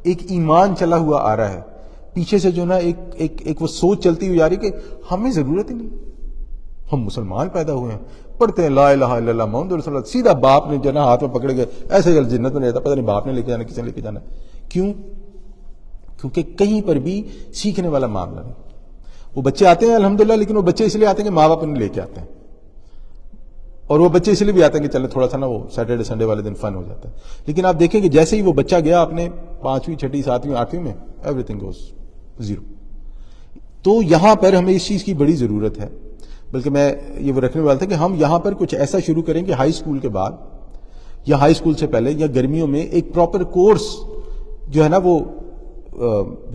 ایک ایمان چلا ہوا آ رہا ہے, پیچھے سے جو نا ایک وہ سوچ چلتی ہوئی آ رہی کہ ہمیں ضرورت ہی نہیں, ہم مسلمان پیدا ہوئے ہیں, پڑھتے ہیں لا الہ الا اللہ محمد رسول اللہ, سیدھا باپ نے جو نا ہاتھ میں پکڑ کے ایسے جنت میں نہیں جاتا, پتہ نہیں باپ نے لے کے جانا, کسی نے لے کے جانا. کیوں؟ کیونکہ کہیں پر بھی سیکھنے والا معاملہ نہیں. وہ بچے آتے ہیں الحمدللہ, لیکن وہ بچے اس لیے آتے ہیں کہ ماں باپ انہیں لے کے آتے ہیں, اور وہ بچے اس لیے بھی آتے ہیں کہ چلے تھوڑا سا نا وہ سیٹرڈے سنڈے والے دن فن ہو جاتا ہے. لیکن آپ دیکھیں کہ جیسے ہی وہ بچہ گیا اپنے 5ویں 6ٹھی 7ویں 8ویں میں, ایوری تھنگ گوز زیرو. تو یہاں پر ہمیں اس چیز کی بڑی ضرورت ہے. بلکہ میں یہ وہ رکھنے والا تھا کہ ہم یہاں پر کچھ ایسا شروع کریں کہ ہائی اسکول کے بعد یا ہائی اسکول سے پہلے یا گرمیوں میں ایک پراپر کورس جو ہے نا وہ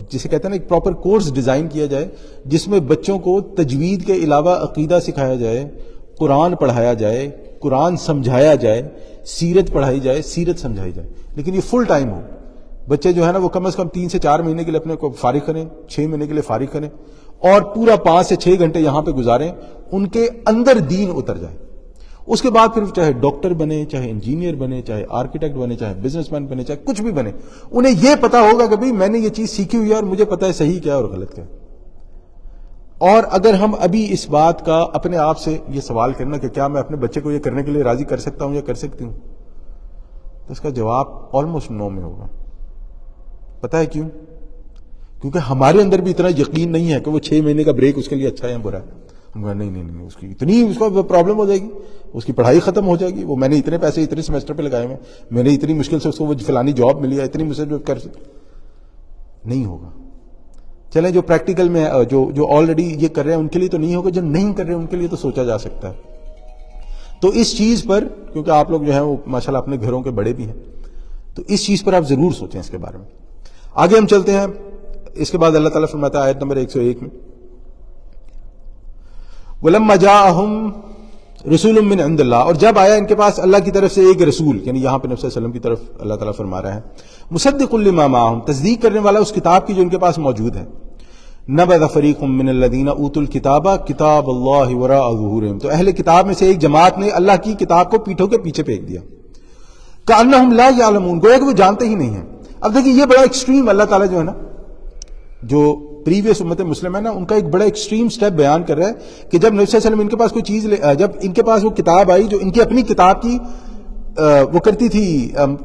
جسے کہتے ہیں نا ایک پراپر کورس ڈیزائن کیا جائے جس میں بچوں کو تجوید کے علاوہ عقیدہ سکھایا جائے، قرآن پڑھایا جائے، قرآن سمجھایا جائے، سیرت پڑھائی جائے، سیرت سمجھائی جائے، لیکن یہ فل ٹائم ہو. بچے جو ہے نا وہ کم از کم 3 سے 4 مہینے کے لیے اپنے کو فارغ کریں، 6 مہینے کے لیے فارغ کریں اور پورا 5 سے 6 گھنٹے یہاں پہ گزاریں، ان کے اندر دین اتر جائے. اس کے بعد پھر چاہے ڈاکٹر بنے، چاہے انجینئر بنے، چاہے آرکیٹیکٹ بنے، چاہے بزنس مین بنے، چاہے کچھ بھی بنے، انہیں یہ پتا ہوگا کہ بھئی میں نے یہ چیز سیکھی ہوئی ہے اور مجھے پتا ہے صحیح کیا اور غلط کیا. اور اگر ہم ابھی اس بات کا اپنے آپ سے یہ سوال کرنا کہ کیا میں اپنے بچے کو یہ کرنے کے لیے راضی کر سکتا ہوں یا کر سکتی ہوں، تو اس کا جواب آلموسٹ نو میں ہوگا. پتہ ہے کیوں؟ کیونکہ ہمارے اندر بھی اتنا یقین نہیں ہے کہ وہ 6 مہینے کا بریک اس کے لیے اچھا ہے یا برا ہے. ہم کہا نہیں اس کی اتنی اس کو پرابلم ہو جائے گی، اس کی پڑھائی ختم ہو جائے گی، وہ میں نے اتنے پیسے اتنے سیمسٹر پہ لگائے ہوئے، میں نے اتنی مشکل سے اس کو وہ فلانی جاب ملی ہے، اتنی مجھ سے کر نہیں ہوگا. چلیں جو پریکٹیکل میں جو آلریڈی یہ کر رہے ہیں ان کے لیے تو نہیں ہوگا، جو نہیں کر رہے ہیں ان کے لیے تو سوچا جا سکتا ہے. تو اس چیز پر کیونکہ آپ لوگ جو ہیں وہ ماشاءاللہ اپنے گھروں کے بڑے بھی ہیں، تو اس چیز پر آپ ضرور سوچیں اس کے بارے میں. آگے ہم چلتے ہیں. اس کے بعد اللہ تعالیٰ فرماتا ہے آیت نمبر 101 میں وَلَمَّا جَاءَهُمْ رَسُولٌ مِّنْ عِندِ اللَّهِ، اور جب آیا ان کے پاس اللہ کی طرف سے ایک رسول، یعنی یہاں پہ نبی صلی اللہ علیہ وسلم کی طرف اللہ تعالیٰ فرما رہا ہے مُصَدِّقٌ لِّمَا مَعَهُمْ، تصدیق کرنے والا اس کتاب کی جو ان کے پاس موجود ہے. نَبَذَ فَرِيقٌ مِّنَ الَّذِينَ أُوتُوا الْكِتَابَ كِتَابَ اللَّهِ وَرَاءَ ظُهُورِهِمْ، تو اہل کتاب میں سے ایک جماعت نے اللہ کی کتاب کو پیٹھوں کے پیچھے پھینک دیا. كَأَنَّهُمْ لَا يَعْلَمُونَ، گویا کہ وہ جانتے ہی نہیں ہیں. اب دیکھیں یہ بڑا ایکسٹریم اللہ تعالیٰ جو ہے نا، جو پریویس امت مسلم ہے نا، ان کا ایک بڑا ایکسٹریم سٹیپ بیان کر رہا ہے کہ جب نبی صلی اللہ علیہ وسلم ان کے پاس کوئی چیز جب ان کے پاس وہ کتاب آئی جو ان کی اپنی کتاب کی وہ کرتی تھی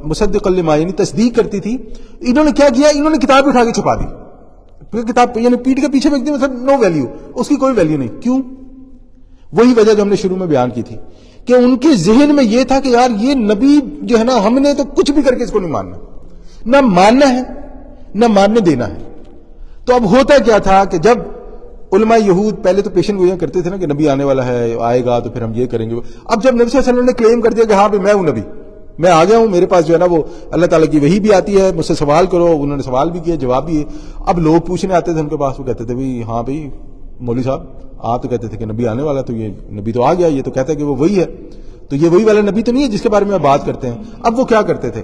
مصدق لما، یعنی تصدیق کرتی تھی، انہوں نے کیا کیا؟ انہوں نے کتاب اٹھا کے چھپا دی. کتاب یعنی پیٹ کے پیچھے پھینک دی، مطلب نو ویلیو، اس کی کوئی ویلیو نہیں. کیوں؟ وہی وجہ جو ہم نے شروع میں بیان کی تھی کہ ان کے ذہن میں یہ تھا کہ یار یہ نبی جو ہے نا، ہم نے تو کچھ بھی کر کے اس کو نہیں ماننا، نہ ماننا ہے نہ ماننے دینا ہے. تو اب ہوتا کیا تھا کہ جب علماء یہود پہلے تو پیشن گوئیاں کرتے تھے نا کہ نبی آنے والا ہے، آئے گا تو پھر ہم یہ کریں گے. اب جب نبی صلی اللہ علیہ وسلم نے کلیم کر دیا کہ ہاں بھی میں ہوں نبی، میں آ گیا ہوں، میرے پاس جو ہے نا وہ اللہ تعالیٰ کی وحی بھی آتی ہے، مجھ سے سوال کرو، انہوں نے سوال بھی کیا، جواب بھی ہے. اب لوگ پوچھنے آتے تھے ان کے پاس، وہ کہتے تھے بھائی ہاں بھائی مولوی صاحب آپ تو کہتے تھے کہ نبی آنے والا، تو یہ نبی تو آ گیا، یہ تو کہتا ہے کہ وہ وہی ہے، تو یہ وہی والا نبی تو نہیں ہے جس کے بارے میں آپ بات کرتے ہیں. اب وہ کیا کرتے تھے؟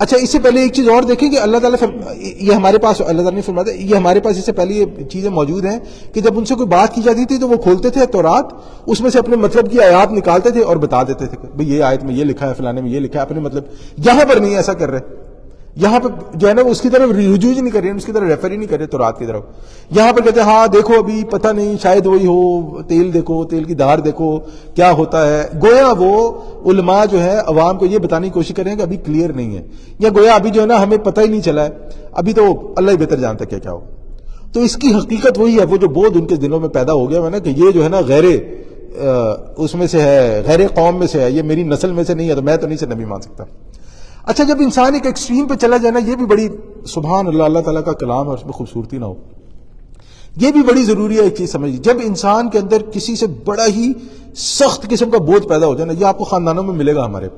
اچھا اس سے پہلے ایک چیز اور دیکھیں کہ اللہ تعالیٰ یہ ہمارے پاس اللہ تعالیٰ نے فرمایا یہ ہمارے پاس اس سے پہلے یہ چیزیں موجود ہیں کہ جب ان سے کوئی بات کی جاتی تھی تو وہ کھولتے تھے تورات، اس میں سے اپنے مطلب کی آیات نکالتے تھے اور بتا دیتے تھے کہ بھئی یہ آیت میں یہ لکھا ہے، فلانے میں یہ لکھا ہے، اپنے مطلب. یہاں پر نہیں ایسا کر رہے، یہاں پہ جو ہے نا وہ اس کی طرف رجوع نہیں کر رہے، اس کی طرف ریفر ہی نہیں کر رہے تورات کی طرف. یہاں پر کہتے ہیں ہاں دیکھو ابھی پتہ نہیں شاید وہی ہو، تیل دیکھو، تیل کی دھار دیکھو کیا ہوتا ہے. گویا وہ علماء جو ہے عوام کو یہ بتانے کی کوشش کر رہے ہیں کہ ابھی کلیئر نہیں ہے، یا گویا ابھی جو ہے نا ہمیں پتہ ہی نہیں چلا ہے، ابھی تو اللہ ہی بہتر جانتا ہے کیا ہو. تو اس کی حقیقت وہی ہے، وہ جو بودھ ان کے دلوں میں پیدا ہو گیا ہے نا کہ یہ جو ہے نا غیر اس میں سے ہے، غیر قوم میں سے ہے، یہ میری نسل میں سے نہیں ہے، تو میں تو نہیں سے نبی مان سکتا. اچھا جب انسان ایک ایکسٹریم پہ چلا جائے نا، یہ بھی بڑی سبحان اللہ اللہ تعالیٰ کا کلام ہے، اس میں خوبصورتی نہ ہو، یہ بھی بڑی ضروری ہے ایک چیز سمجھ. جب انسان کے اندر کسی سے بڑا ہی سخت قسم کا بوجھ پیدا ہو جائے نا، یہ آپ کو خاندانوں میں ملے گا ہمارے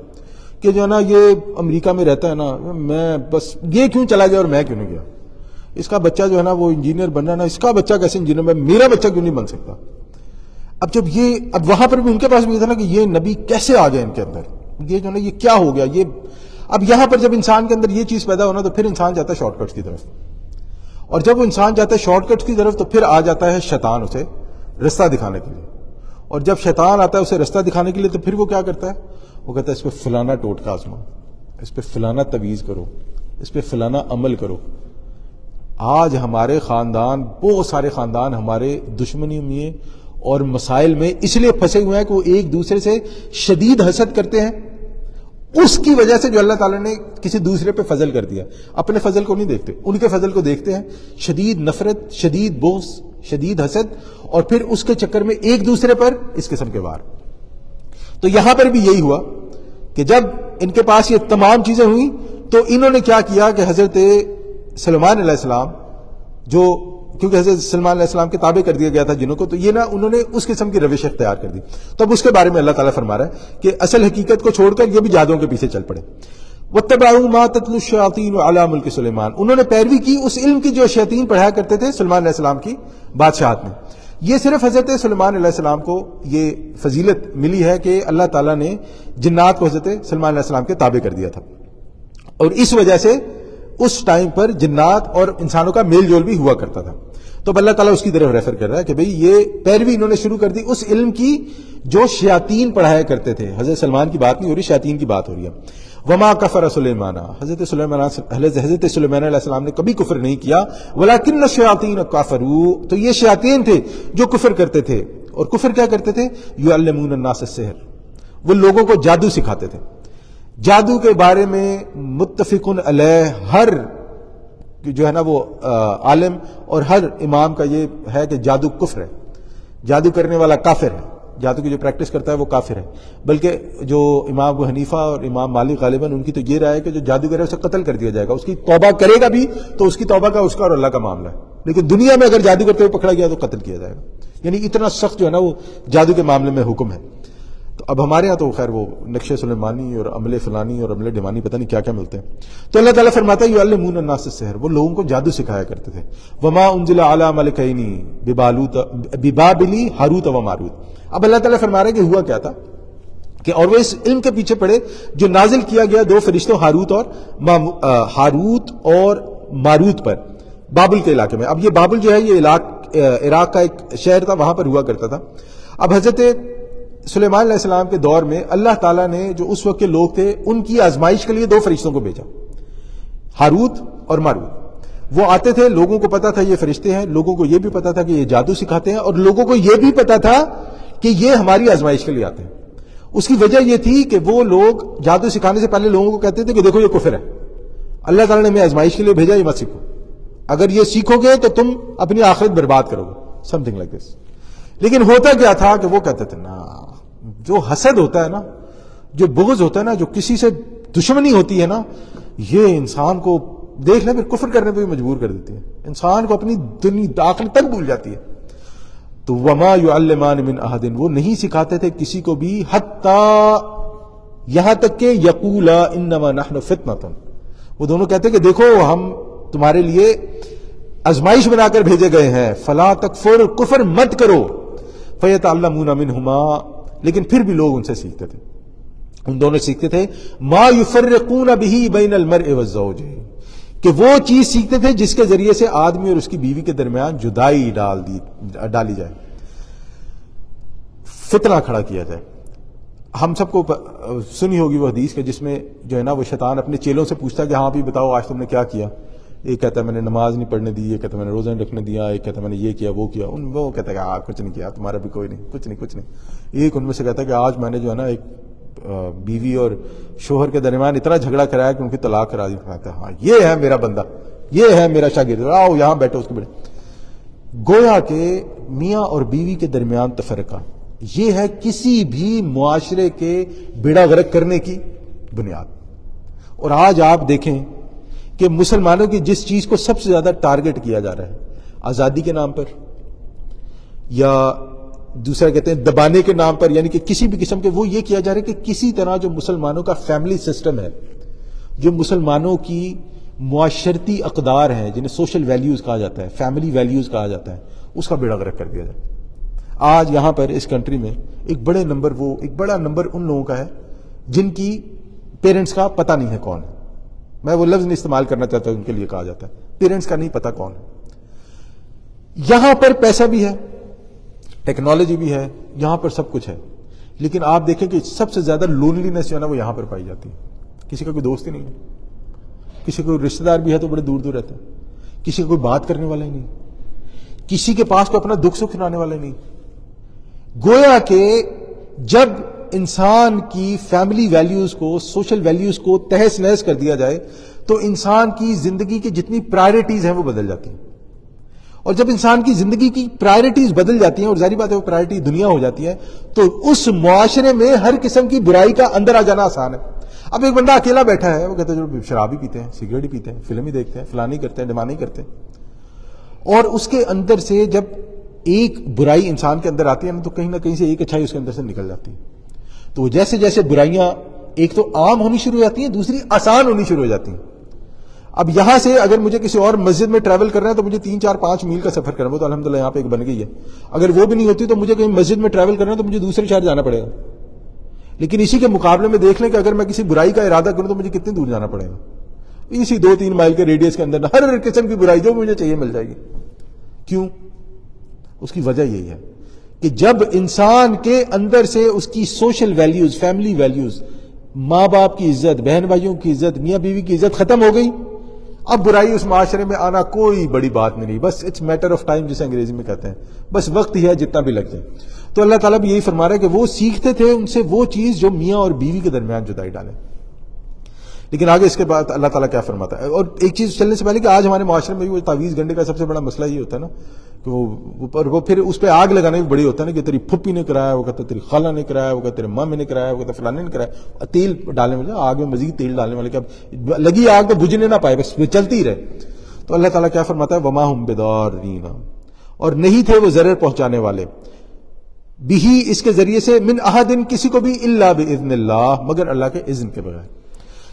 کہ جو ہے نا یہ امریکہ میں رہتا ہے نا، میں بس یہ کیوں چلا گیا اور میں کیوں نہیں گیا، اس کا بچہ جو ہے نا وہ انجینئر بن رہا ہے نا، اس کا بچہ کیسے انجینئر بن، میرا بچہ کیوں نہیں بن سکتا. اب وہاں پر بھی ان کے پاس بھی یہ تھا نا کہ یہ نبی کیسے آ گئے ان کے اندر، یہ جو ہے نا یہ کیا ہو گیا یہ. اب یہاں پر جب انسان کے اندر یہ چیز پیدا ہونا تو پھر انسان جاتا ہے شارٹ کٹس کی طرف، اور جب وہ انسان جاتا ہے شارٹ کٹس کی طرف تو پھر آ جاتا ہے شیطان اسے رستہ دکھانے کے لیے. اور جب شیطان آتا ہے اسے رستہ دکھانے کے لیے تو پھر وہ کیا کرتا ہے؟ وہ کہتا ہے اس پہ فلانا ٹوٹکا آزماؤ، اس پہ فلانا تویز کرو، اس پہ فلانا عمل کرو. آج ہمارے خاندان، بہت سارے خاندان ہمارے دشمنی میں اور مسائل میں اس لیے پھنسے ہوئے ہیں کہ وہ ایک دوسرے سے شدید حسد کرتے ہیں، اس کی وجہ سے جو اللہ تعالیٰ نے کسی دوسرے پہ فضل کر دیا. اپنے فضل کو نہیں دیکھتے، ان کے فضل کو دیکھتے ہیں. شدید نفرت، شدید بغض، شدید حسد، اور پھر اس کے چکر میں ایک دوسرے پر اس قسم کے وار. تو یہاں پر بھی یہی ہوا کہ جب ان کے پاس یہ تمام چیزیں ہوئیں تو انہوں نے کیا کیا کہ حضرت سلیمان علیہ السلام جو کیونکہ حضرت سلمان علیہ السلام کے تابع کر دیا گیا تھا جنوں کو، تو یہ نا انہوں نے اس قسم کی روش اختیار کر دی. تو اب اس کے بارے میں اللہ تعالیٰ فرما رہا ہے کہ اصل حقیقت کو چھوڑ کر یہ بھی جادوؤں کے پیچھے چل پڑے. وَاتَّبَعُوا مَا تَتْلُو الشَّيَاطِينُ عَلَىٰ مُلْكِ سُلَيْمَانَ، انہوں نے پیروی کی اس علم کی جو شیاطین پڑھایا کرتے تھے سلمان علیہ السلام کی بادشاہت میں. یہ صرف حضرت سلمان علیہ السلام کو یہ فضیلت ملی ہے کہ اللہ تعالیٰ نے جنات کو حضرت سلمان علیہ السلام کے تابع کر دیا تھا، اور اس وجہ سے اس ٹائم پر جنات اور انسانوں کا میل جول بھی ہوا کرتا تھا. تو اب اللہ تعالیٰ اس کی طرف ریفر کر رہا ہے کہ بھئی یہ پیروی انہوں نے شروع کر دی اس علم کی جو شیاطین پڑھایا کرتے تھے. حضرت سلمان کی بات نہیں ہو رہی، شیاطین کی بات ہو رہی ہے. وما کفر سلیمان، حضرت سلیمان علیہ السلام نے کبھی کفر نہیں کیا. ولکن الشیاطین کفروا، تو یہ شیاطین تھے جو کفر کرتے تھے. اور کفر کیا کرتے تھے؟ یعلمون الناس السحر، وہ لوگوں کو جادو سکھاتے تھے. جادو کے بارے میں متفق علیہ ہر جو ہے نا وہ عالم اور ہر امام کا یہ ہے کہ جادو کفر ہے، جادو کرنے والا کافر ہے، جادو کی جو پریکٹس کرتا ہے وہ کافر ہے. بلکہ جو امام ابو حنیفہ اور امام مالک غالباً ان کی تو یہ رائے ہے کہ جو جادو کرے اسے قتل کر دیا جائے گا. اس کی توبہ کرے گا بھی تو اس کی توبہ کا اس کا اور اللہ کا معاملہ ہے، لیکن دنیا میں اگر جادو کرتے ہوئے پکڑا گیا تو قتل کیا جائے گا. یعنی اتنا سخت جو ہے نا وہ جادو کے معاملے میں حکم ہے. تو اب ہمارے ہاں تو خیر وہ نقش سلیمانی اور عمل فلانی اور عمل ڈھمانی پتہ نہیں کیا کیا ملتے ہیں. تو اللہ تعالیٰ فرماتا ہے یعلمون الناس السحر، وہ لوگوں کو جادو سکھایا کرتے تھے. وما انزل علی ملکین ببابل ہاروت و ماروت. اب اللہ تعالیٰ فرما رہا ہے کہ ہوا کیا تھا کہ اور وہ اس علم کے پیچھے پڑے جو نازل کیا گیا دو فرشتوں ہاروت اور ماروت پر بابل کے علاقے میں. اب یہ بابل جو ہے یہ عراق کا ایک شہر تھا، وہاں پر ہوا کرتا تھا. اب حضرت سلیمان علیہ السلام کے دور میں اللہ تعالیٰ نے جو اس وقت کے لوگ تھے ان کی آزمائش کے لیے دو فرشتوں کو بھیجا، ہاروت اور ماروت. وہ آتے تھے، لوگوں کو پتا تھا یہ فرشتے ہیں، لوگوں کو یہ بھی پتا تھا کہ یہ جادو سکھاتے ہیں، اور لوگوں کو یہ بھی پتا تھا کہ یہ ہماری آزمائش کے لیے آتے ہیں. اس کی وجہ یہ تھی کہ وہ لوگ جادو سکھانے سے پہلے لوگوں کو کہتے تھے کہ دیکھو یہ کفر ہے، اللہ تعالیٰ نے ہمیں آزمائش کے لیے بھیجا، یہ مت سیکھو، اگر یہ سیکھو گے تو تم اپنی آخرت برباد کرو گے، سم تھنگ لائک دس. لیکن ہوتا کیا تھا کہ وہ کہتے تھے نا، جو حسد ہوتا ہے نا، جو بغض ہوتا ہے نا، جو کسی سے دشمنی ہوتی ہے نا، یہ انسان کو دیکھ لیں پھر کفر کرنے پہ بھی مجبور کر دیتی ہے، انسان کو اپنی دنیا آخرت تک بھول جاتی ہے. تو وما یعلمان من احد، وہ نہیں سکھاتے تھے کسی کو بھی، حتی یہاں تک کہ یقولا انما نحن فتنۃ، وہ دونوں کہتے کہ دیکھو ہم تمہارے لیے آزمائش بنا کر بھیجے گئے ہیں، فلا تکفر، کفر مت کرو. فیتعلمون منہما، لیکن پھر بھی لوگ ان سے سیکھتے تھے، ان دونوں سیکھتے تھے ما یفرقون بہ بین المرء والزوج، کہ وہ چیز سیکھتے تھے جس کے ذریعے سے آدمی اور اس کی بیوی کے درمیان جدائی ڈالی جائے، فتنہ کھڑا کیا جائے. ہم سب کو سنی ہوگی وہ حدیث کہ جس میں جو ہے نا وہ شیطان اپنے چیلوں سے پوچھتا ہے کہ ہاں بھی بتاؤ آج تم نے کیا کیا. ایک کہتا ہے میں نے نماز نہیں پڑھنے دی، ایک کہتا ہے میں نے روزہ نہیں رکھنے دیا، ایک کہتا ہے میں نے یہ کیا وہ کیا. وہ کہتا ہے کہ کچھ نہیں کیا، تمہارا بھی کوئی نہیں، کچھ نہیں. ایک ان میں سے کہتا ہے کہ آج میں نے جو ہے نا ایک بیوی اور شوہر کے درمیان اتنا جھگڑا کرایا کہ ان کی طلاق کرا دی. کہتا ہے ہاں یہ ہے میرا بندہ، یہ ہے میرا شاگرد، آؤ یہاں بیٹھو اس کے بیٹے. گویا کہ میاں اور بیوی کے درمیان تفرقہ یہ ہے کسی بھی معاشرے کے بیڑا غرق کرنے کی بنیاد. اور آج آپ دیکھیں کہ مسلمانوں کی جس چیز کو سب سے زیادہ ٹارگٹ کیا جا رہا ہے آزادی کے نام پر، یا دوسرا کہتے ہیں دبانے کے نام پر، یعنی کہ کسی بھی قسم کے وہ یہ کیا جا رہا ہے کہ کسی طرح جو مسلمانوں کا فیملی سسٹم ہے، جو مسلمانوں کی معاشرتی اقدار ہیں جنہیں سوشل ویلیوز کہا جاتا ہے، فیملی ویلیوز کہا جاتا ہے، اس کا بیڑا غرق کر دیا جائے. آج یہاں پر اس کنٹری میں ایک بڑا نمبر ان لوگوں کا ہے جن کی پیرنٹس کا پتہ نہیں ہے کون ہے. میں وہ لفظ نہیں استعمال کرنا چاہتا، ان کے لیے کہا جاتا ہے پیرنٹس کا نہیں پتا کون ہے. یہاں پر پیسہ بھی ہے، ٹیکنالوجی بھی ہے، یہاں پر سب کچھ ہے، لیکن آپ دیکھیں کہ سب سے زیادہ لونلینس جو ہے نا وہ یہاں پر پائی جاتی ہے. کسی کا کوئی دوست ہی نہیں ہے، کسی کوئی رشتہ دار بھی ہے تو بڑے دور دور رہتے ہیں، کسی کا کوئی بات کرنے والا ہی نہیں، کسی کے پاس کوئی اپنا دکھ سکھ سنانے والا ہی نہیں. گویا کہ جب انسان کی فیملی ویلیوز کو، سوشل ویلیوز کو تہس نہس کر دیا جائے تو انسان کی زندگی کی جتنی پرائرٹیز ہیں وہ بدل جاتی ہیں. اور جب انسان کی زندگی کی پرائرٹیز بدل جاتی ہیں، اور ظاہری بات ہے وہ پرائرٹی دنیا ہو جاتی ہے، تو اس معاشرے میں ہر قسم کی برائی کا اندر آ جانا آسان ہے. اب ایک بندہ اکیلا بیٹھا ہے، وہ کہتا ہے جو شراب ہی پیتے ہیں، سگریٹ ہی پیتے ہیں، فلم ہی دیکھتے ہیں، فلانی کرتے ہیں، ڈمانی کرتے ہیں. اور اس کے اندر سے جب ایک برائی انسان کے اندر آتی ہے نا تو کہیں نہ کہیں سے ایک اچھائی اس کے اندر سے نکل جاتی ہے. تو جیسے جیسے برائیاں ایک تو عام ہونی شروع ہو جاتی ہیں, دوسری آسان ہونی شروع ہو جاتی ہیں. اب یہاں سے اگر مجھے کسی اور مسجد میں ٹریول کرنا ہے تو مجھے 3 4 5 میل کا سفر کرنا, وہ تو الحمدللہ یہاں پہ ایک بن گئی ہے. اگر وہ بھی نہیں ہوتی تو مجھے کہیں مسجد میں ٹریول کرنا ہے تو مجھے دوسرے شہر جانا پڑے گا. لیکن اسی کے مقابلے میں دیکھ لیں کہ اگر میں کسی برائی کا ارادہ کروں تو مجھے کتنی دور جانا پڑے گا. اسی 2-3 مائل کے ریڈیس کے اندر ہر قسم کی برائی جو مجھے چاہیے مل جائے گی. کیوں؟ اس کی وجہ یہی ہے کہ جب انسان کے اندر سے اس کی سوشل ویلیوز, فیملی ویلیوز, ماں باپ کی عزت, بہن بھائیوں کی عزت, میاں بیوی کی عزت ختم ہو گئی, اب برائی اس معاشرے میں آنا کوئی بڑی بات نہیں, بس اٹس میٹر آف ٹائم جسے انگریزی میں کہتے ہیں, بس وقت ہی ہے جتنا بھی لگ جائے. تو اللہ تعالیٰ بھی یہی فرما رہا ہے کہ وہ سیکھتے تھے ان سے وہ چیز جو میاں اور بیوی کے درمیان جدائی ڈالے. لیکن آگے اس کے بعد اللہ تعالیٰ کیا فرماتا ہے. اور ایک چیز چلنے سے پہلے کہ آج ہمارے معاشرے میں بھی وہ تعویذ گنڈے کا سب سے بڑا مسئلہ یہ ہوتا ہے نا کہ وہ پھر اس پہ آگ لگانا بھی بڑی ہوتا ہے نا کہ تیری پھپھی نے کرایا, وہ کہتا تیری خالہ نے کرایا, وہ کہتا تیرے ماں نے کرایا, وہ کہتا فلانے نے کرایا. تیل ڈالنے والے, آگ میں مزید تیل ڈالنے والے, کہ لگی آگ تو بجھنے نہ پائے, بس چلتی ہی رہے. تو اللہ تعالیٰ کیا فرماتا ہے, وما ہم بضارین, اور نہیں تھے وہ ضرر پہنچانے والے, بھی اس کے ذریعے سے, من احد کسی کو بھی, الا باذن اللہ مگر اللہ کے اذن کے بغیر.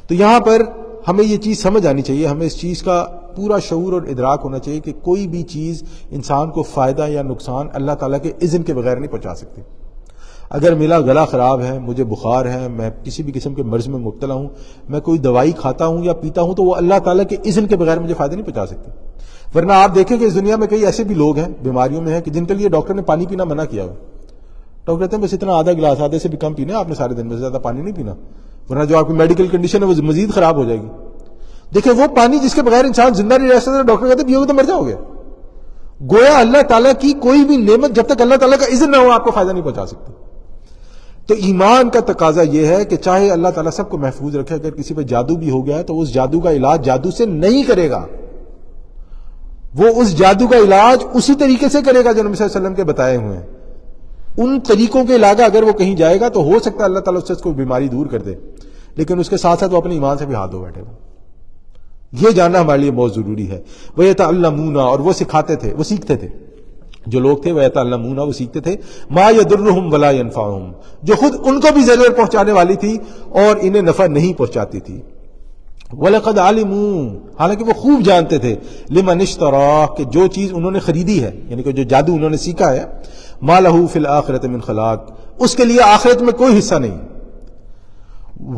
تو یہاں پر ہمیں یہ چیز سمجھ آنی چاہیے, ہمیں اس چیز کا پورا شعور اور ادراک ہونا چاہیے کہ کوئی بھی چیز انسان کو فائدہ یا نقصان اللہ تعالیٰ کے اذن کے بغیر نہیں پہنچا سکتی. اگر میرا گلا خراب ہے, مجھے بخار ہے, میں کسی بھی قسم کے مرض میں مبتلا ہوں, میں کوئی دوائی کھاتا ہوں یا پیتا ہوں تو وہ اللہ تعالیٰ کے اذن کے بغیر مجھے فائدہ نہیں پہنچا سکتی. ورنہ آپ دیکھیں کہ اس دنیا میں کئی ایسے بھی لوگ ہیں بیماریوں میں ہیں کہ جن کے لیے ڈاکٹر نے پانی پینا منع کیا ہوا. ڈاکٹر کہتے ہیں بس اتنا آدھا گلاس, آدھے سے بھی کم پینا, آپ نے سارے دن میں سے زیادہ پانی نہیں پینا, ورنہ جو آپ کی میڈیکل کنڈیشن ہے وہ مزید خراب ہو جائے گی. دیکھیں وہ پانی جس کے بغیر انسان زندہ نہیں رہ سکتا, ڈاکٹر کہتے ہیں پیو گے تو مر جاؤ گے. گویا اللہ تعالیٰ کی کوئی بھی نعمت جب تک اللہ تعالیٰ کا اذن نہ ہو آپ کو فائدہ نہیں پہنچا سکتی. تو ایمان کا تقاضا یہ ہے کہ چاہے اللہ تعالیٰ سب کو محفوظ رکھے, اگر کسی پہ جادو بھی ہو گیا ہے تو اس جادو کا علاج جادو سے نہیں کرے گا, وہ اس جادو کا علاج اسی طریقے سے کرے گا جو نبی صلی اللہ علیہ وسلم کے بتائے ہوئے ہیں. ان طریقوں کے علاوہ اگر وہ کہیں جائے گا تو ہو سکتا ہے اللہ تعالیٰ اس کو بیماری دور کر دے, لیکن اس کے ساتھ ساتھ وہ اپنے ایمان سے بھی ہاتھ دھو بیٹھے گا. یہ جاننا ہمارے لیے بہت ضروری ہے. وَيَتَعَلَّمُونَ, اور وہ سکھاتے تھے, وہ سیکھتے تھے, جو لوگ تھے وَيَتَعَلَّمُونَ, وہ سیکھتے تھے, مَا يَضُرُّهُمْ وَلَا يَنْفَعُهُمْ, جو خود ان کو بھی ضرر پہنچانے والی تھی اور انہیں نفع نہیں پہنچاتی تھی. وَلَقَدْ عَلِمُوا, حالانکہ وہ خوب جانتے تھے, لِمَنِ اشْتَرَاهُ, کہ جو چیز انہوں نے خریدی ہے, یعنی کہ جو جادو انہوں نے سیکھا ہے, مَا لَهُ فِي الْآخِرَةِ مِنْ خَلَاقٍ, اس کے لیے آخرت میں کوئی حصہ نہیں.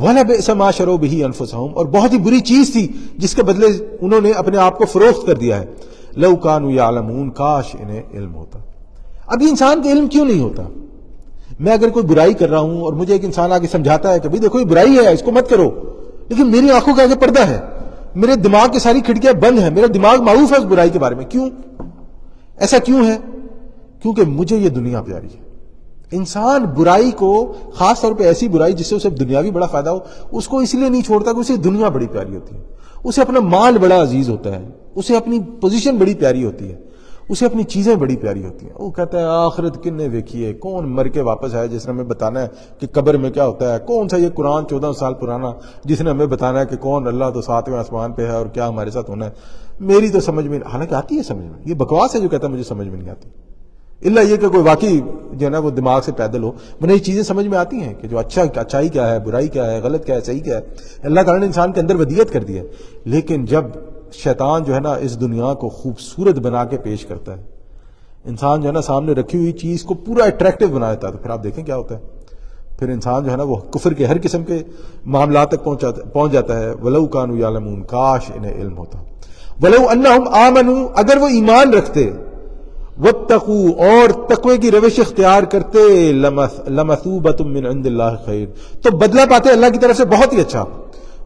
وَلَبِئْسَ مَا شَرَوْا بِهِ أَنفُسَهُمْ, اور بہت ہی بری چیز تھی جس کے بدلے انہوں نے اپنے آپ کو فروخت کر دیا ہے. لَوْ كَانُوا يَعْلَمُونَ, کاش انہیں علم ہوتا. اب انسان کے علم کیوں نہیں ہوتا؟ میں اگر کوئی برائی کر رہا ہوں اور مجھے ایک انسان آگے سمجھاتا ہے کہ بھئی دیکھو یہ برائی ہے, اس کو مت کرو, لیکن میری آنکھوں کے آگے پردہ ہے, میرے دماغ کی ساری کھڑکیاں بند ہیں, میرا دماغ معروف ہے اس برائی کے بارے میں. کیوں ایسا کیوں ہے؟ کیونکہ مجھے یہ دنیا پیاری ہے. انسان برائی کو, خاص طور پہ ایسی برائی جس سے اسے دنیاوی بڑا فائدہ ہو, اس کو اس لیے نہیں چھوڑتا کہ اسے دنیا بڑی پیاری ہوتی ہے, اسے اپنا مال بڑا عزیز ہوتا ہے, اسے اپنی پوزیشن بڑی پیاری ہوتی ہے, اسے اپنی چیزیں بڑی پیاری ہوتی ہیں. وہ کہتا ہے آخرت کن نے دیکھی ہے, کون مر کے واپس آیا جس نے ہمیں بتانا ہے کہ قبر میں کیا ہوتا ہے, کون سا یہ قرآن 14 سال پرانا جس نے ہمیں بتانا ہے کہ کون اللہ تو 7ویں آسمان پہ ہے اور کیا ہمارے ساتھ ہونا ہے. میری تو سمجھ میں, حالانکہ آتی ہے سمجھ میں, یہ بکواس ہے جو کہتا ہے مجھے سمجھ میں نہیں آتی, اللہ یہ کہ کوئی واقعی جو ہے نا وہ دماغ سے پیدل ہو. مجھے یہ چیزیں سمجھ میں آتی ہیں کہ جو اچھائی کیا ہے, برائی کیا ہے, غلط کیا ہے, صحیح کیا ہے, اللہ تعالیٰ نے انسان کے اندر ودیت کر دی ہے. لیکن جب شیطان جو ہے نا اس دنیا کو خوبصورت بنا کے پیش کرتا ہے, انسان جو ہے نا سامنے رکھی ہوئی چیز کو پورا اٹریکٹیو بنا دیتا ہے, تو پھر آپ دیکھیں کیا ہوتا ہے. پھر انسان جو ہے نا وہ کفر کے ہر قسم کے معاملات تک پہنچ جاتا ہے. وَلَوْ كَانُوا يَعْلَمُونَ, کاش انہیں علم ہوتا. وَلَوْ أَنَّهُمْ آمَنُوا, اگر وہ ایمان رکھتے, وَاتَّقُوا, اور تقوی کی روش اختیار کرتے, لَمَثُوبَةٌ مِّنْ عِندِ اللَّهِ خَيْرٌ, تو بدلہ پاتے اللہ کی طرف سے بہت ہی اچھا.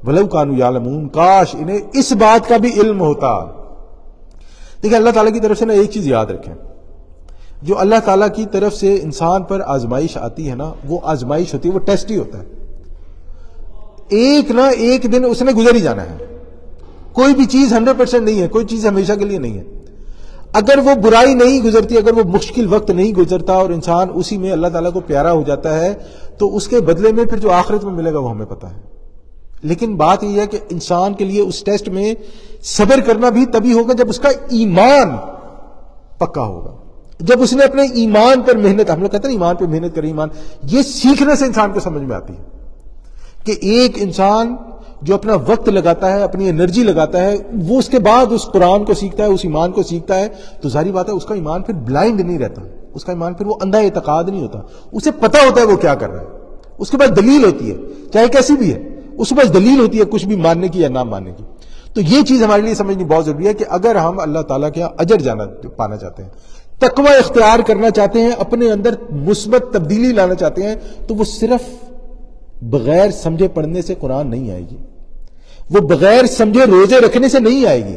وَلَوْ كَانُوا يَعْلَمُونَ, کاش انہیں اس بات کا بھی علم ہوتا. دیکھیں اللہ تعالیٰ کی طرف سے نا ایک چیز یاد رکھیں, جو اللہ تعالیٰ کی طرف سے انسان پر آزمائش آتی ہے نا, وہ آزمائش ہوتی ہے, وہ ٹیسٹ ہی ہوتا ہے. ایک نہ ایک دن اس نے گزر ہی جانا ہے. کوئی بھی چیز 100% نہیں ہے, کوئی چیز ہمیشہ کے لیے نہیں ہے. اگر وہ برائی نہیں گزرتی, اگر وہ مشکل وقت نہیں گزرتا اور انسان اسی میں اللہ تعالیٰ کو پیارا ہو جاتا ہے, تو اس کے بدلے میں پھر جو آخرت میں ملے گا وہ ہمیں پتا ہے. لیکن بات یہ ہے کہ انسان کے لیے اس ٹیسٹ میں صبر کرنا بھی تبھی ہوگا جب اس کا ایمان پکا ہوگا. جب اس نے اپنے ایمان پر محنت، ہم لوگ کہتے ہیں ایمان پہ محنت کرے، ایمان یہ سیکھنے سے انسان کو سمجھ میں آتی ہے کہ ایک انسان جو اپنا وقت لگاتا ہے، اپنی انرجی لگاتا ہے، وہ اس کے بعد اس قرآن کو سیکھتا ہے، اس ایمان کو سیکھتا ہے، تو ظاہری بات ہے اس کا ایمان پھر بلائنڈ نہیں رہتا، اس کا ایمان پھر وہ اندھا اعتقاد نہیں ہوتا، اسے پتا ہوتا ہے وہ کیا کر رہا ہے، اس کے پاس دلیل ہوتی ہے چاہے کیسی بھی ہے، اس کے پاس دلیل ہوتی ہے کچھ بھی ماننے کی یا نہ ماننے کی. تو یہ چیز ہمارے لیے سمجھنی بہت ضروری ہے کہ اگر ہم اللہ تعالیٰ کے اجر پانا چاہتے ہیں، تقوی اختیار کرنا چاہتے ہیں، اپنے اندر مثبت تبدیلی لانا چاہتے ہیں، تو وہ صرف بغیر سمجھے پڑھنے سے قرآن نہیں آئے گی، وہ بغیر سمجھے روزے رکھنے سے نہیں آئے گی،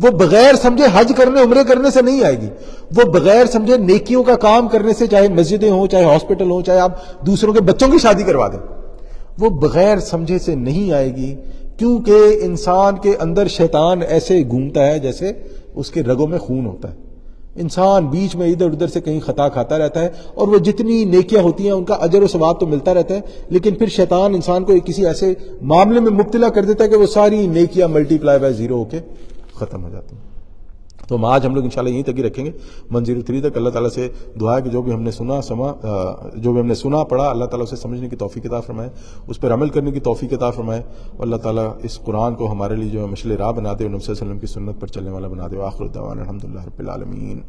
وہ بغیر سمجھے حج کرنے عمرے کرنے سے نہیں آئے گی، وہ بغیر سمجھے نیکیوں کا کام کرنے سے، چاہے مسجدیں ہوں، چاہے ہاسپٹل ہوں، چاہے آپ دوسروں کے بچوں کی شادی کروا دیں، وہ بغیر سمجھے سے نہیں آئے گی. کیونکہ انسان کے اندر شیطان ایسے گھومتا ہے جیسے اس کے رگوں میں خون ہوتا ہے. انسان بیچ میں ادھر ادھر سے کہیں خطا کھاتا رہتا ہے، اور وہ جتنی نیکیاں ہوتی ہیں ان کا اجر و ثواب تو ملتا رہتا ہے، لیکن پھر شیطان انسان کو کسی ایسے معاملے میں مبتلا کر دیتا ہے کہ وہ ساری نیکیاں ملٹی پلائی بائی زیرو ہو کے ختم ہو جاتی ہیں. تو آج ہم لوگ انشاءاللہ یہیں تک ہی رکھیں گے 103 تک. اللہ تعالیٰ سے دعا ہے کہ جو بھی ہم نے سنا پڑھا، اللہ تعالیٰ اسے سمجھنے کی توفیق عطا فرمائے، اس پر عمل کرنے کی توفیق عطا فرمائے، اور اللہ تعالیٰ اس قرآن کو ہمارے لیے جو ہے مشعل راہ بنا دے، اور نبی صلی اللہ علیہ وسلم کی سنت پر چلنے والا بنا دے. وآخر دعوانا الحمدللہ رب العالمین.